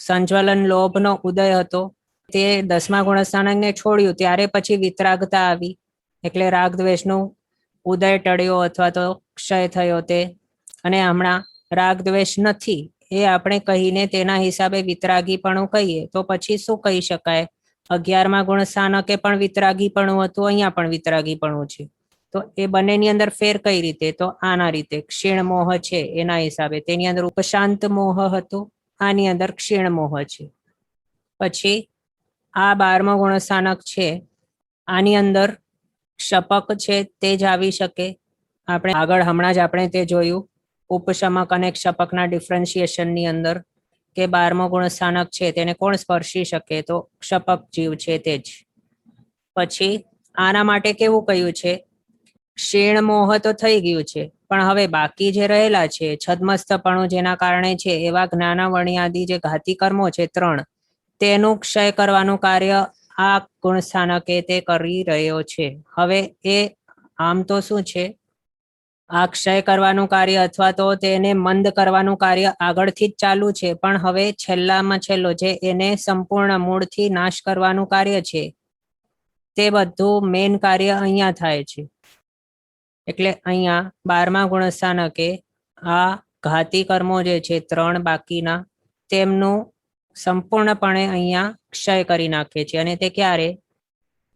સંજ્વલન, લોભનો ઉદય હતો. તે 10મા ગુણસ્થાનકને છોડ્યું ત્યારે પછી વિતરાગતા આવી, એટલે રાગ દ્વેષનું ઉદય ટળ્યો અથવા તો ક્ષય થયો તે. અને હમણાં રાગ દ્વેષ નથી એ આપણે કહીને તેના હિસાબે વિતરાગીપણું કહીએ તો પછી શું કહી શકાય? 11મા ગુણસ્થાનકે પણ વિતરાગીપણું હતું, અહીંયા પણ વિતરાગીપણું છે. તો એ બંનેની અંદર ફેર કઈ રીતે? તો આના રીતે, ક્ષીણ મોહ છે એના હિસાબે. તેની અંદર ઉપશાંત મોહ હતું, આની અંદર ક્ષીણ મોહ છે. પછી આ 12મો ગુણસ્થાનક છે, આની અંદર શપક છે તે જ આવી શકે. આપણે આગળ હમણાં જ આપણે તે જોયું ઉપશમક અને ક્ષપકના ડિફરન્શિએશનની અંદર કે 12મો ગુણસ્થાનક છે તેને કોણ સ્પર્શી શકે? તો ક્ષપક જીવ છે તે જ. પછી આના માટે કેવું કહ્યું છે? ક્ષીણ મોહ તો થઈ ગયું છે, પણ હવે બાકી જે રહેલા છે છદ્મસ્થપણું જેના કારણે છે એવા જ્ઞાનાવર્ણ્યાદિ જે ઘાતી કર્મો છે 3, તેનું ક્ષય કરવાનું કાર્ય આ ગુણસ્થાનકે તે કરી રહ્યો છે. હવે એ આમ તો શું છે? આ ક્ષય કરવાનું કાર્ય અથવા તો તેને મંદ કરવાનું કાર્ય આગળથી જ ચાલુ છે, પણ હવે છેલ્લામાં છેલ્લો જે એને સંપૂર્ણ મૂળથી નાશ કરવાનું કાર્ય છે તે બધું મેન કાર્ય અહીંયા થાય છે. એટલે અહીંયા 12મા ગુણસ્થાનકે આ ઘાતી કર્મો જે છે 3 બાકીના, તેમનું સંપૂર્ણપણે અહીંયા ક્ષય કરી નાખે છે. અને તે ક્યારે?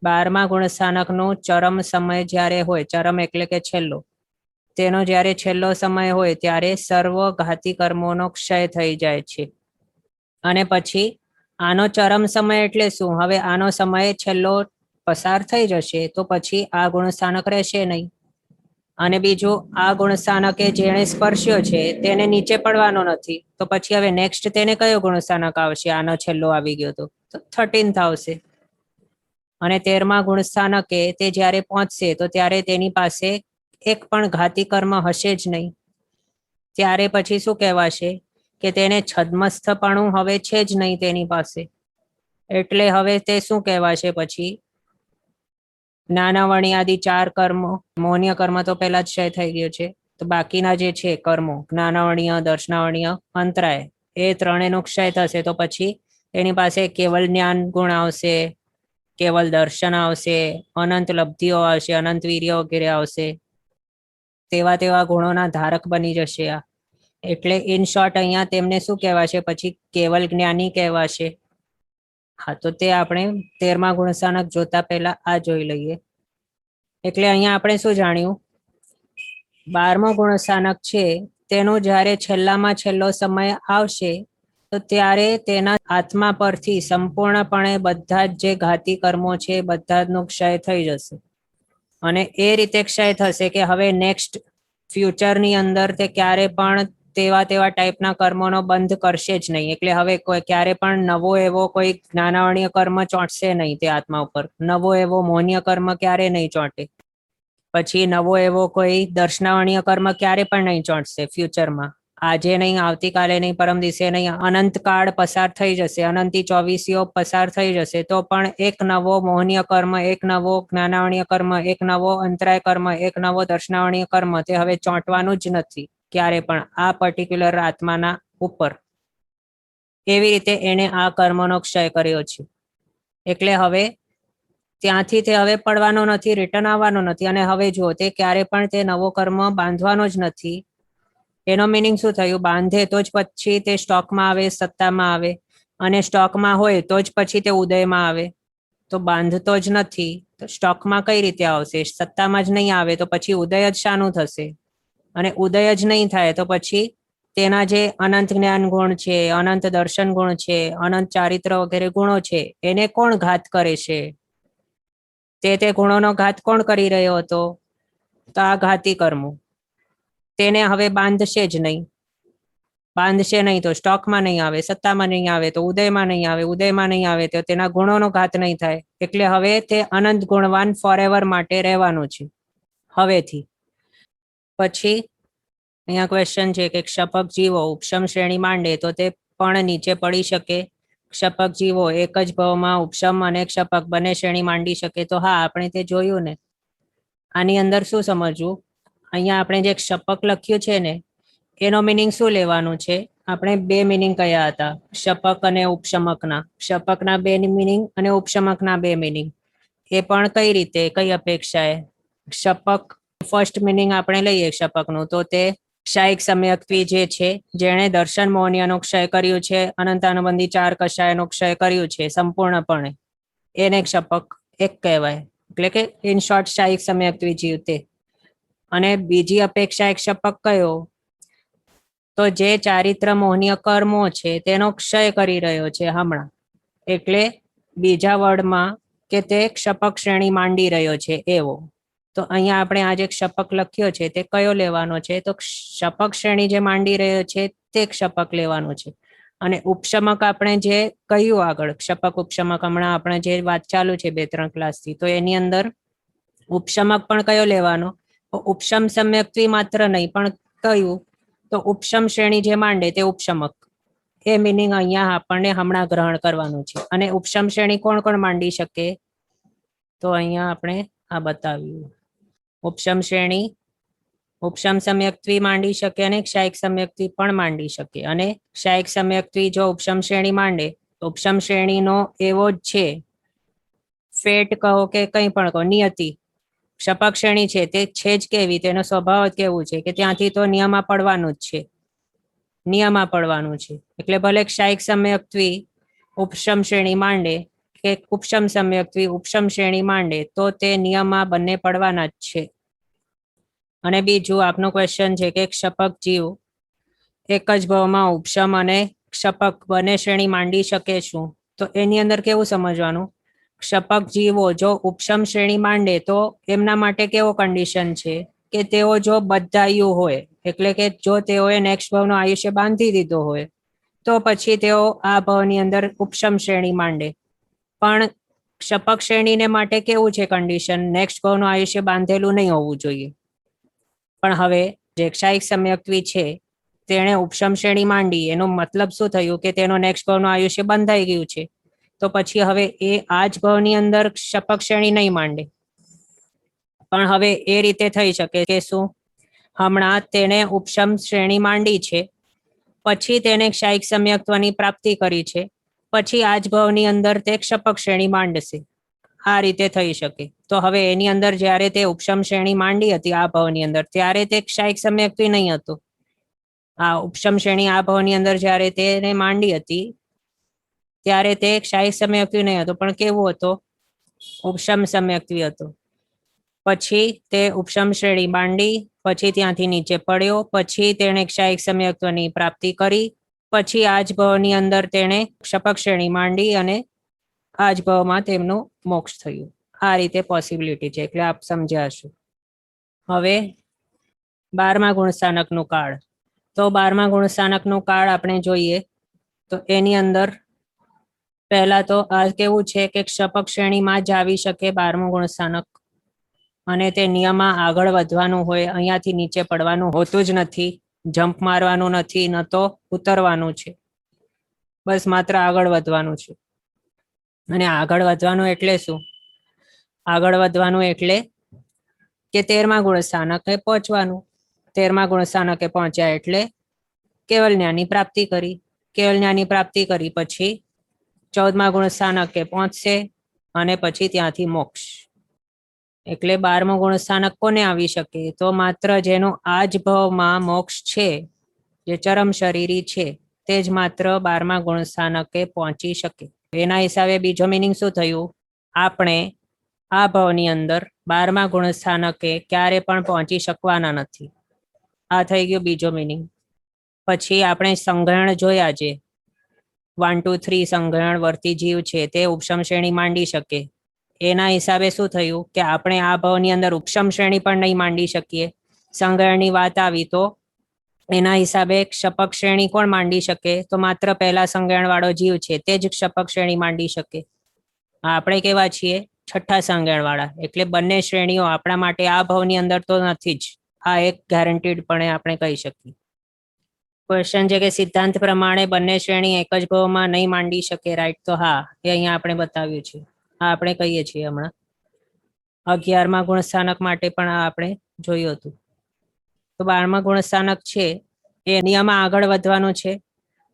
12મા ગુણસ્થાનકનો ચરમ સમય જ્યારે હોય, ચરમ એટલે કે છેલ્લો, તેનો જ્યારે છેલ્લો સમય હોય ત્યારે સર્વ ઘાતી કર્મોનો ક્ષય થઈ જાય છે. અને પછી આનો ચરમ સમય એટલે શું? હવે આનો સમય છેલ્લો પસાર થઈ જશે તો પછી આ ગુણસ્થાનક રહેશે નહીં. અને બીજું, આ ગુણસ્થાનકે જેણે સ્પર્શ્યો છે તેને નીચે પડવાનો નથી, તો પછી હવે નેક્સ્ટ તેને કયો ગુણસ્થાનક આવશે? આનો છેલ્લો આવી ગયો તો 13th આવશે. અને 13મા ગુણસ્થાનકે તે જ્યારે પહોંચશે તો ત્યારે તેની પાસે એક પણ ઘાતી કર્મ હશે જ નહીં. ત્યારે પછી શું કહેવાશે? કે તેને છદ્મસ્થપણું હવે છે જ નહીં તેની પાસે. એટલે હવે તે શું કહેવાશે પછી? જ્ઞાનાવર્ણ્યાદિ 4 કર્મો, મોહનીય કર્મ તો પહેલા જ ક્ષય થઈ ગયો છે, તો બાકીના જે છે કર્મો જ્ઞાનાવર્ણીય, દર્શનાવર્ણીય, અંતરાય, એ ત્રણેયનો ક્ષય થશે તો પછી તેની પાસે કેવલ જ્ઞાન ગુણ આવશે, કેવલ દર્શન આવશે, અનંત લબ્ધિઓ આવશે, અનંત વીર્ય વગેરે આવશે. તેવા ગુણોના ધારક બની જશે આ. એટલે ઇન શોર્ટ અહીંયા તેમને શું કહેવાશે પછી? કેવલ જ્ઞાની કહેવાશે. હા, તો તે આપણે 13મા ગુણસ્થાનક જોતા પહેલા આ જોઈ લઈએ. એટલે અહીંયા આપણે શું જાણ્યું? 12મો ગુણસ્થાનક છે તેનો જ્યારે છેલ્લામાં છેલ્લો સમય આવશે તો ત્યારે તેના આત્મા પરથી સંપૂર્ણપણે બધા જ જે ઘાતી કર્મો છે બધા જ નો ક્ષય થઈ જશે અને એ રીતે ક્ષય થશે કે હવે નેક્સ્ટ ફ્યુચરની અંદર તે ક્યારે પણ તેવા ટાઈપના કર્મોનો બંધ કરશે જ નહીં. એટલે હવે ક્યારે પણ નવો એવો કોઈ જ્ઞાનાવર્ણીય કર્મ ચોંટશે નહીં તે આત્મા ઉપર. નવો એવો મોહનીય કર્મ ક્યારે નહીં ચોંટે. પછી નવો એવો કોઈ દર્શનાવર્ણીય કર્મ ક્યારે પણ નહીં ચોંટશે ફ્યુચરમાં. આજે નહીં, આવતીકાલે નહીં, પરમ દિવસે નહીં, અનંત કાળ પસાર થઈ જશે, અનંતી 24 પસાર થઈ જશે તો પણ એક નવો મોહનીય કર્મ, એક નવો જ્ઞાનાવર્ણીય કર્મ, એક નવો અંતરાય કર્મ, એક નવો દર્શનાવર્ણીય કર્મ તે હવે ચોંટવાનું જ નથી ક્યારે પણ આ પર્ટિક્યુલર આત્માના ઉપર. એવી રીતે એને આ કર્મનો ક્ષય કર્યો છે. એટલે હવે ત્યાંથી તે હવે પડવાનો નથી, રિટર્ન આવવાનો નથી. અને હવે જો તે ક્યારે પણ તે નવો કર્મ બાંધવાનો જ નથી. એનો મિનિંગ શું થયું? બાંધે તો જ પછી તે સ્ટોકમાં આવે, સત્તામાં આવે, અને સ્ટોકમાં હોય તો જ પછી તે ઉદયમાં આવે. તો બાંધતો જ નથી તો સ્ટોકમાં કઈ રીતે આવશે? સત્તામાં જ નહીં આવે તો પછી ઉદય જ શાનું થશે? અને ઉદય જ નહીં થાય તો પછી તેના જે અનંત જ્ઞાન ગુણ છે, અનંત દર્શન ગુણ છે, અનંત ચારિત્ર વગેરે ગુણો છે એને કોણ ઘાત કરે છે? તે ગુણોનો ઘાત કોણ કરી રહ્યો હતો? તો આ ઘાતી કર્મો. તેને હવે બાંધશે જ નહીં. બાંધશે નહીં તો સ્ટોકમાં નહીં આવે, સત્તામાં નહીં આવે તો ઉદયમાં નહીં આવે, ઉદયમાં નહીં આવે તો તેના ગુણોનો ઘાત નહીં થાય. એટલે હવે તે અનંત ગુણવાન ફોરએવર માટે રહેવાનું છે હવેથી. પછી અહીંયા ક્વેશ્ચન છે કે ક્ષપક જીવો ઉપશમ શ્રેણી માંડે તો તે પણ નીચે પડી શકે? ક્ષપક જીવો એક જ ભાવમાં ઉપશમ અને ક્ષપક બંને શ્રેણી માંડી શકે? તો હા, આપણે તે જોયું ને. આની અંદર શું સમજવું? અહીંયા આપણે જે ક્ષપક લખ્યું છે ને એનો મિનિંગ શું લેવાનું છે? આપણે બે મિનિંગ કયા હતા ક્ષપક અને ઉપશમકના. ક્ષપકના બે મિનિંગ અને ઉપશમકના બે મિનિંગ. એ પણ કઈ રીતે, કઈ અપેક્ષાએ? ક્ષપક ફર્સ્ટ મિનિંગ આપણે લઈએ ક્ષપકનું તો તે ક્ષાયિક સમ્યક્ત્વી જે છે, જેણે દર્શન મોહનીયનો ક્ષય કર્યું છે, અનંતાનુબંધી 4 કષાયનો ક્ષય કર્યું છે સંપૂર્ણપણે, એને ક્ષપક એક કહેવાય. એટલે કે ઇન શોર્ટ ક્ષાયિક સમ્યક્ત્વી જીવ તે. અને બીજી અપેક્ષા એક ક્ષપક કયો? તો જે ચારિત્ર મોહનીય કર્મો છે તેનો ક્ષય કરી રહ્યો છે હમણાં. એટલે બીજા વર્ડમાં કે તે ક્ષપક શ્રેણી માંડી રહ્યો છે એવો. તો અહીંયા આપણે આ જે ક્ષપક લખ્યો છે તે કયો લેવાનો છે? તો ક્ષપક શ્રેણી જે માંડી રહ્યો છે તે ક્ષપક લેવાનો છે. અને ઉપશમક આપણે જે કહ્યું આગળ, ક્ષપક ઉપશમક હમણાં આપણે જે વાત ચાલુ છે 2-3 ક્લાસથી, તો એની અંદર ઉપશમક પણ કયો લેવાનો? ઉપશમ સમ્યક્ત્વી માત્ર નહીં પણ કયું? તો ઉપશમ શ્રેણી જે માંડે તે ઉપશમક. એ મિનિંગ અહીંયા આપણને હમણાં ગ્રહણ કરવાનું છે. અને ઉપશમ શ્રેણી કોણ કોણ માંડી શકે? તો અહીંયા આપણે આ બતાવ્યું. ઉપશમ શ્રેણી ઉપશમ સમ્યક્ત્વી માંડી શકે અને ક્ષાયિક સમ્યક્ત્વી પણ માંડી શકે. અને ક્ષાયિક સમ્યક્ત્વી જો ઉપશમ શ્રેણી માંડે તો ઉપશમ શ્રેણીનો એવો જ છે, ફેટ કહો કે કંઈ પણ કહો, નિયતિ. ક્ષપક શ્રેણી છે તે છે જ કેવી, તેનો સ્વભાવ જ કેવું છે કે ત્યાંથી તો નિયમમાં પડવાનું જ છે, નિયમમાં પડવાનું છે. એટલે ભલે ક્ષાયિક સમ્યક્ત્વી ઉપશમ શ્રેણી માંડે કે ઉપશમ સમ્યક્ત્વી ઉપશમ શ્રેણી માંડે તો તે નિયમમાં બંને પડવાના જ છે. અને બીજું આપનો ક્વેશ્ચન છે કે ક્ષપક જીવ એક જ ભાવમાં ઉપશમ અને ક્ષપક બંને શ્રેણી માંડી શકે શું? તો એની અંદર કેવું સમજવાનું? ક્ષપક જીવો જો ઉપશમ શ્રેણી માંડે તો એમના માટે કેવો કન્ડિશન છે કે તેઓ જો બદ્ધાયુ હોય, એટલે કે જો તેઓએ નેક્સ્ટ ભાવનો આયુષ્ય બાંધી દીધો હોય તો પછી તેઓ આ ભાવની અંદર ઉપશમ શ્રેણી માંડે. પણ ક્ષપક શ્રેણીને માટે કેવું છે કન્ડિશન? નેક્સ્ટ ભાવનું આયુષ્ય બાંધેલું નહીં હોવું જોઈએ. પણ હવે જે ક્ષાયિક સમ્યક્ત્વી છે તેણે ઉપશમ શ્રેણી માંડી, એનો મતલબ શું થયું કે તેનો નેક્સ્ટ ભાવનું આયુષ્ય બંધાઈ ગયું છે. તો પછી હવે એ આ જ ભાવની અંદર ક્ષપક શ્રેણી નહીં માંડે. પણ હવે એ રીતે થઈ શકે કે શું? હમણાં તેને ઉપશમ શ્રેણી માંડી છે, પછી તેને ક્ષાયિક સમ્યક્ત્વની પ્રાપ્તિ કરી છે, પછી આ જ ભાવની અંદર તે ક્ષપક શ્રેણી માંડશે. આ રીતે થઈ શકે. તો હવે એની અંદર જ્યારે તે ઉપશમ શ્રેણી માંડી હતી આ ભાવની અંદર, ત્યારે તે ક્ષાયિક સમ્યક્ત્વી નહીં હતું. આ ઉપશમ શ્રેણી આ ભાવની અંદર જ્યારે તેને માંડી હતી ત્યારે તે ક્ષાયિક સમ્યક્ત્વી નહીં હતો, પણ કેવું હતો? ઉપશમ સમ્યક્ત્વી હતો. પછી તે ઉપશમ શ્રેણી માંડી, પછી ત્યાંથી નીચે પડ્યો, પછી તેણે ક્ષાયિક સમ્યક્ત્વની પ્રાપ્તિ કરી, પછી આ જ ભાવની અંદર તેણે ક્ષપક શ્રેણી માંડી અને આ જ ભાવમાં તેમનું મોક્ષ થયું. આ રીતે પોસિબિલિટી છે, એટલે આપ સમજ્યા હશો. હવે 12મા ગુણસ્થાનકનું કાળ. તો 12મા ગુણસ્થાનકનું કાળ આપણે જોઈએ તો એની અંદર પહેલા તો આ કેવું છે કે ક્ષપક શ્રેણીમાં જ આવી શકે 12મું ગુણસ્થાનક, અને તે નિયમમાં આગળ વધવાનું હોય, અહીંયાથી નીચે પડવાનું હોતું જ નથી, જમ્પ મારવાનું નથી, ન તો ઉતરવાનું છે, બસ માત્ર આગળ વધવાનું છે. અને આગળ વધવાનું એટલે શું? આગળ વધવાનું એટલે કે 13મા ગુણસ્થાનકે પહોંચવાનું. 13મા ગુણસ્થાનકે પહોંચ્યા એટલે કેવલ જ્ઞાનની પ્રાપ્તિ કરી. કેવલ જ્ઞાનની પ્રાપ્તિ કરી પછી 14મા ગુણસ્થાનકે પહોંચશે અને પછી ત્યાંથી મોક્ષ. એટલે 12મું ગુણસ્થાનક કોને આવી શકે? તો માત્ર જેનો આ જ ભાવમાં મોક્ષ છે, જે ચરમ શરીરી છે, તે જ માત્ર 12મા ગુણસ્થાનકે પહોંચી શકે. એના હિસાબે બીજો મિનિંગ શું થયું? આપણે આ ભાવની અંદર 12મા ગુણસ્થાનકે ક્યારે પણ પહોંચી શકવાના નથી. આ થઈ ગયું બીજો મિનિંગ. પછી આપણે સંગ્રહણ જોયા, જે 1 2 3 સંગ્રહણ વર્તી જીવ છે તે ઉપશમ શ્રેણી માંડી શકે. એના હિસાબે શું થયું કે આપણે આ ભાવની અંદર ઉપશમ શ્રેણી પણ નહીં માંડી શકીએ. સંગ્રહણની વાત આવી તો એના હિસાબે ક્ષપક શ્રેણી કોણ માંડી શકે? તો માત્ર પહેલા સંગ્રહણ વાળો જીવ છે તે જ ક્ષપક શ્રેણી માંડી શકે. આપણે કેવા છીએ? છઠ્ઠા સંગ્રહણ વાળા. એટલે બંને શ્રેણીઓ આપણા માટે આ ભાવની અંદર તો નથી જ. આ એક ગેરંટીડ પણ આપણે કહી શકીએ. ક્વેશ્ચન છે કે સિદ્ધાંત પ્રમાણે બંને શ્રેણી એક જ ભાવમાં નહીં માંડી શકે, રાઈટ? તો હા, એ અહીંયા આપણે બતાવ્યું છે. આ આપણે કહીએ છીએ હમણાં. 11મા ગુણસ્થાનક માટે પણ આ આપણે જોયું હતું. તો 12મા ગુણસ્થાનક છે એ નિયમમાં આગળ વધવાનું છે.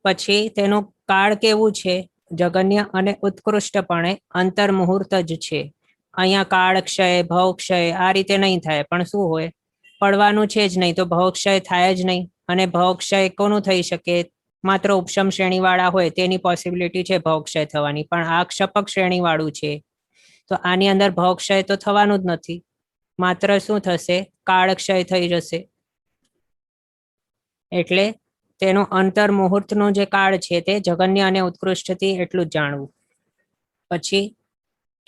પછી તેનું કાળ કેવું છે? જગન્ય અને ઉત્કૃષ્ટપણે અંતર મુહૂર્ત જ છે. અહીંયા કાળ ક્ષય, ભવ ક્ષય આ રીતે નહીં થાય, પણ શું હોય? પડવાનું છે જ નહીં, તો ભવક્ષય થાય જ નહીં. અને ભવક્ષય કોનું થઈ શકે? માત્ર ઉપશમ શ્રેણી વાળા હોય તેની પોસિબિલિટી છે ભવક્ષય થવાની, પણ આ ક્ષપક શ્રેણી વાળું છે તો આની અંદર ભવક્ષય તો થવાનું જ નથી. માત્ર શું થશે? કાળક્ષય થઈ જશે. એટલે તેનું અંતર મુહૂર્તનું જે કાળ છે તે જગન્ય અને ઉત્કૃષ્ટથી એટલું જ જાણવું. પછી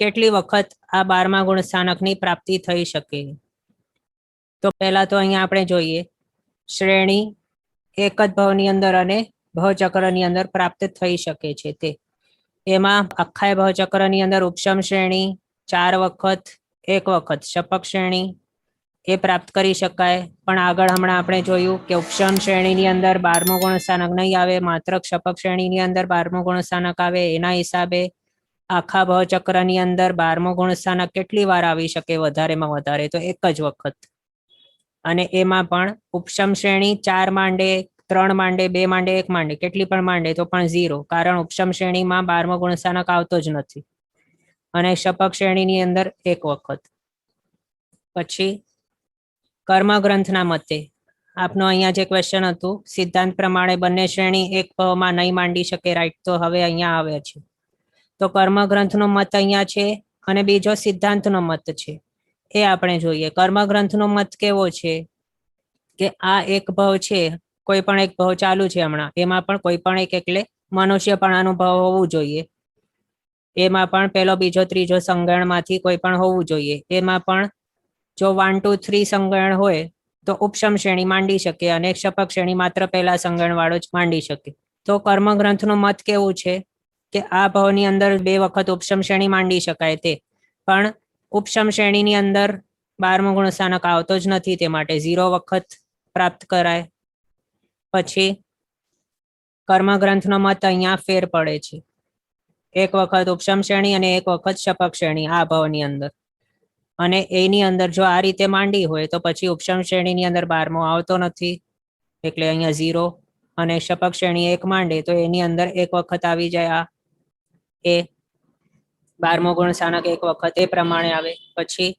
કેટલી વખત આ 12મા ગુણસ્થાનકની પ્રાપ્તિ થઈ શકે? તો પહેલા તો અહીંયા આપણે જોઈએ શ્રેણી એક જ ભાવની અંદર અને ભવચક્રની અંદર પ્રાપ્ત થઈ શકે છે. તે એમાં આખા ભવચક્રની અંદર ઉપશમ શ્રેણી 4 વખત, 1 વખત ક્ષપક શ્રેણી એ પ્રાપ્ત કરી શકાય. પણ આગળ હમણાં આપણે જોયું કે ઉપશમ શ્રેણીની અંદર 12મું ગુણસ્થાનક નહીં આવે, માત્ર ક્ષપક શ્રેણીની અંદર 12મું ગુણસ્થાનક આવે. એના હિસાબે આખા ભવચક્રની અંદર 12મું ગુણસ્થાનક કેટલી વાર આવી શકે? વધારેમાં વધારે તો 1 જ વખત. અને એમાં પણ ઉપશમ શ્રેણી 4 માંડે, 3 માંડે, 2 માંડે, 1 માંડે, કેટલી પણ માંડે તો પણ 0, કારણ ઉપશમ શ્રેણીમાં 12મો ગુણસ્થાનક આવતો જ નથી. અને ક્ષપક શ્રેણીની અંદર 1 વખત. પછી કર્મગ્રંથના મતે આપનો અહીંયા જે ક્વેશ્ચન હતું, સિદ્ધાંત પ્રમાણે બંને શ્રેણી એક ભાવમાં નહીં માંડી શકે, રાઈટ? તો હવે અહીંયા આવે છે. તો કર્મગ્રંથનો મત અહીંયા છે અને બીજો સિદ્ધાંતનો મત છે. એ આપણે જોઈએ. કર્મગ્રંથનો મત કેવો છે કે આ એક ભાવ છે, કોઈ પણ એક ભાવ ચાલુ છે હમણાં, એમાં પણ કોઈ પણ એક એટલે મનુષ્યપણાનું ભાવ હોવું જોઈએ. એમાં પણ પહેલો, બીજો, ત્રીજો સંગ્રહણમાંથી કોઈ પણ હોવું જોઈએ. એમાં પણ જો 1 2 3 સંગ્રહણ હોય તો ઉપશમ શ્રેણી માંડી શકે અને ક્ષપક શ્રેણી માત્ર પહેલા સંગ્રહણ વાળો જ માંડી શકે. તો કર્મગ્રંથનો મત કેવું છે કે આ ભાવની અંદર 2 વખત ઉપશમ શ્રેણી માંડી શકાય. તે પણ ઉપશમ શ્રેણીની અંદર 12મું ગુણસ્થાનક આવતો જ નથી, તે માટે 0 વખત પ્રાપ્ત કરાય. પછી કર્મગ્રંથનો મત અહીંયા ફેર પડે છે. 1 વખત ઉપશમ શ્રેણી અને 1 વખત ક્ષપક શ્રેણી આ ભાવની અંદર. અને એની અંદર જો આ રીતે માંડી હોય તો પછી ઉપશમ શ્રેણીની અંદર 12મો આવતો નથી, એટલે અહીંયા 0. અને ક્ષપક શ્રેણી 1 માંડે તો એની અંદર 1 વખત આવી જાય. આ એ 12મો ગુણસ્થાનક 1 વખત એ પ્રમાણે આવે. પછી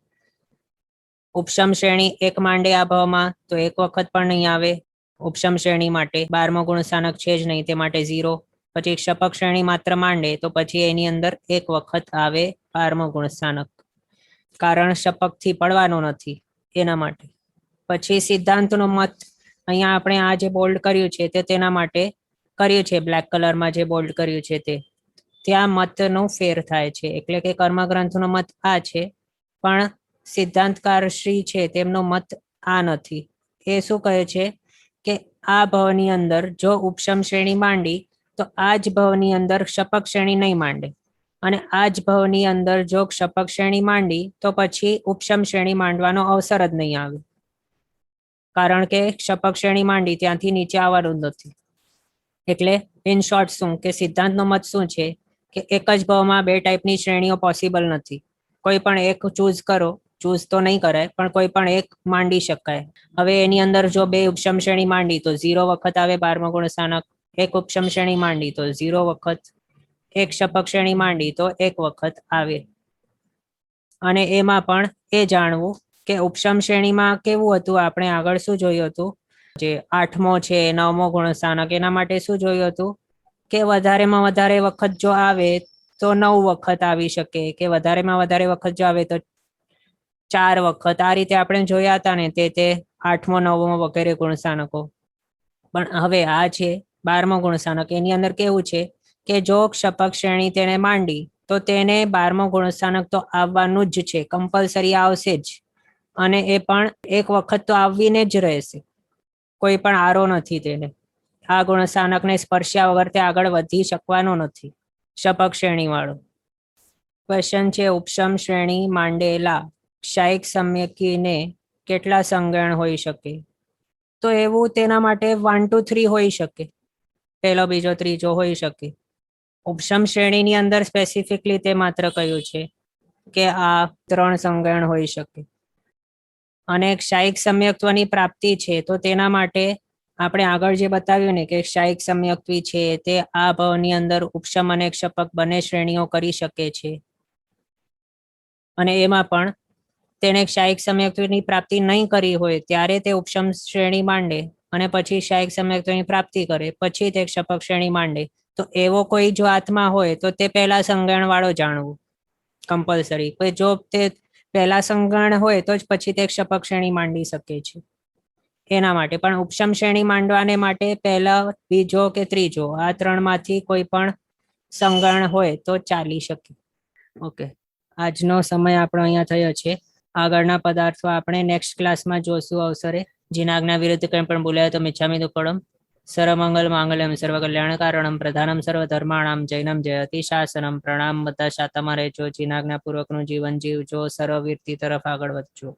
ઉપશમ શ્રેણી 1 માંડે આ ભાવમાં તો 1 વખત પણ નહીં આવે. ઉપશમ શ્રેણી માટે 12મો ગુણસ્થાનક છે જ નહીં, તે માટે 0. પછી ક્ષપક શ્રેણી માત્ર માંડે તો પછી એની અંદર 1 વખત આવે 12મો ગુણસ્થાનક, કારણ ક્ષપકથી પડવાનો નથી એના માટે. પછી સિદ્ધાંતનો મત અહીંયા આપણે આ જે બોલ્ડ કર્યું છે તે તેના માટે કર્યું છે બ્લેક કલરમાં જે બોલ્ડ કર્યું છે તે ત્યાં મતનો ફેર થાય છે. એટલે કે કર્મગ્રંથનો મત આ છે, પણ સિદ્ધાંતકાર શ્રી છે તેમનો મત આ નથી. એ શું કહે છે કે આ ભવની અંદર જો ઉપશમ શ્રેણી માંડી તો આ જ ભવની અંદર ક્ષપક શ્રેણી નહીં માંડે, અને આ જ ભવની અંદર જો ક્ષપક શ્રેણી માંડી તો પછી ઉપશમ શ્રેણી માંડવાનો અવસર જ નહીં આવે, કારણ કે ક્ષપક શ્રેણી માંડી ત્યાંથી નીચે આવવાનું નથી. એટલે ઇન શોર્ટ શું કે સિદ્ધાંતનો મત શું છે કે એક જ ભાવમાં બે ટાઈપની શ્રેણીઓ પોસિબલ નથી. કોઈ પણ એક ચૂઝ કરો, ચૂઝ તો નહીં કરાય પણ કોઈ પણ એક માંડી શકાય. હવે એની અંદર જો બે ઉપશમ શ્રેણી માંડી તો 0 વખત આવે 12મો ગુણ સ્થાનક, એક ઉપશમ શ્રેણી માંડી તો 0 વખત, એક ક્ષપક શ્રેણી માંડી તો 1 વખત આવે. અને એમાં પણ એ જાણવું કે ઉપશમ શ્રેણીમાં કેવું હતું, આપણે આગળ શું જોયું હતું, જે 8મો છે 9મો ગુણ સ્થાનક, એના માટે શું જોયું હતું કે વધારેમાં વધારે વખત જો આવે તો 9 વખત આવી શકે, કે વધારેમાં વધારે વખત જો આવે તો 4 વખત. આ રીતે આપણે જોયા હતા ને તે 8મો 9મો વગેરે ગુણ સ્થાનકો. પણ હવે આ છે 12મો ગુણ સ્થાનક, એની અંદર કેવું છે કે જો ક્ષપક શ્રેણી તેને માંડી તો તેને 12મો ગુણ સ્થાનક તો આવવાનું જ છે, કમ્પલસરી આવશે જ. અને એ પણ એક વખત તો આવીને જ રહેશે, કોઈ પણ આરો નથી તેને. આ ગુણ સ્થાનકને સ્પર્શ્યા વગર તે આગળ વધી શકવાનો નથી, ક્ષપક શ્રેણી વાળો. ક્વેશ્ચન છે ઉપશમ શ્રેણી માંડેલા ક્ષાયિક સમ્યકીને કેટલા સંગણ હોઈ શકે? તો એવું તેના માટે 1 2 3 હોઈ શકે, પહેલો બીજો ત્રીજો હોઈ શકે. ઉપશમ શ્રેણીની અંદર સ્પેસિફિકલી તે માત્ર કહ્યું છે કે આ 3 સંગણ હોઈ શકે. અને ક્ષાયિક સમ્યક્ત્વની પ્રાપ્તિ છે તો તેના માટે આપણે આગળ જે બતાવ્યું ને કે ક્ષાયિક સમ્યક્ત્વી છે તે આ ભાવની અંદર ઉપશમ અને ક્ષપક બંને શ્રેણીઓ કરી શકે છે. અને એમાં પણ તેને ક્ષાયિક સમ્યક્ત્વની પ્રાપ્તિ નહીં કરી હોય ત્યારે તે ઉપશમ શ્રેણી માંડે અને પછી ક્ષાયિક સમ્યક્ત્વની પ્રાપ્તિ કરે પછી તે ક્ષપક શ્રેણી માંડે. તો એવો કોઈ જો આત્મા હોય તો તે પહેલા સંગણ વાળો જાણવું કમ્પલસરી. જો તે પહેલા સંગણ હોય તો જ પછી તે ક્ષપક શ્રેણી માંડી શકે છે. એના માટે પણ ઉપશમ શ્રેણી માંડવાને માટે પહેલા બીજો કે ત્રીજો આ 3 માંથી કોઈ પણ સંગણ હોય તો ચાલી શકે. ઓકે, આજનો સમય આપણો અહીંયા થયો છે. આગળના પદાર્થો આપણે નેક્સ્ટ ક્લાસમાં જોશું અવસરે. જેના આજ્ઞા વિરુદ્ધ કંઈ પણ બોલાય તો મિચ્છામિ દુક્કડમ. સર્વમંગલ માંગલ્યમ સર્વકલ્યાણ કારણમ પ્રધાનમ સર્વધર્માણામ જૈનમ જયતિ શાસનમ. પ્રણામ. બધા શાતામાં રહેજો, જીનાજ્ઞા પૂર્વકનું જીવન જીવજો, સર્વવીરતી તરફ આગળ વધજો.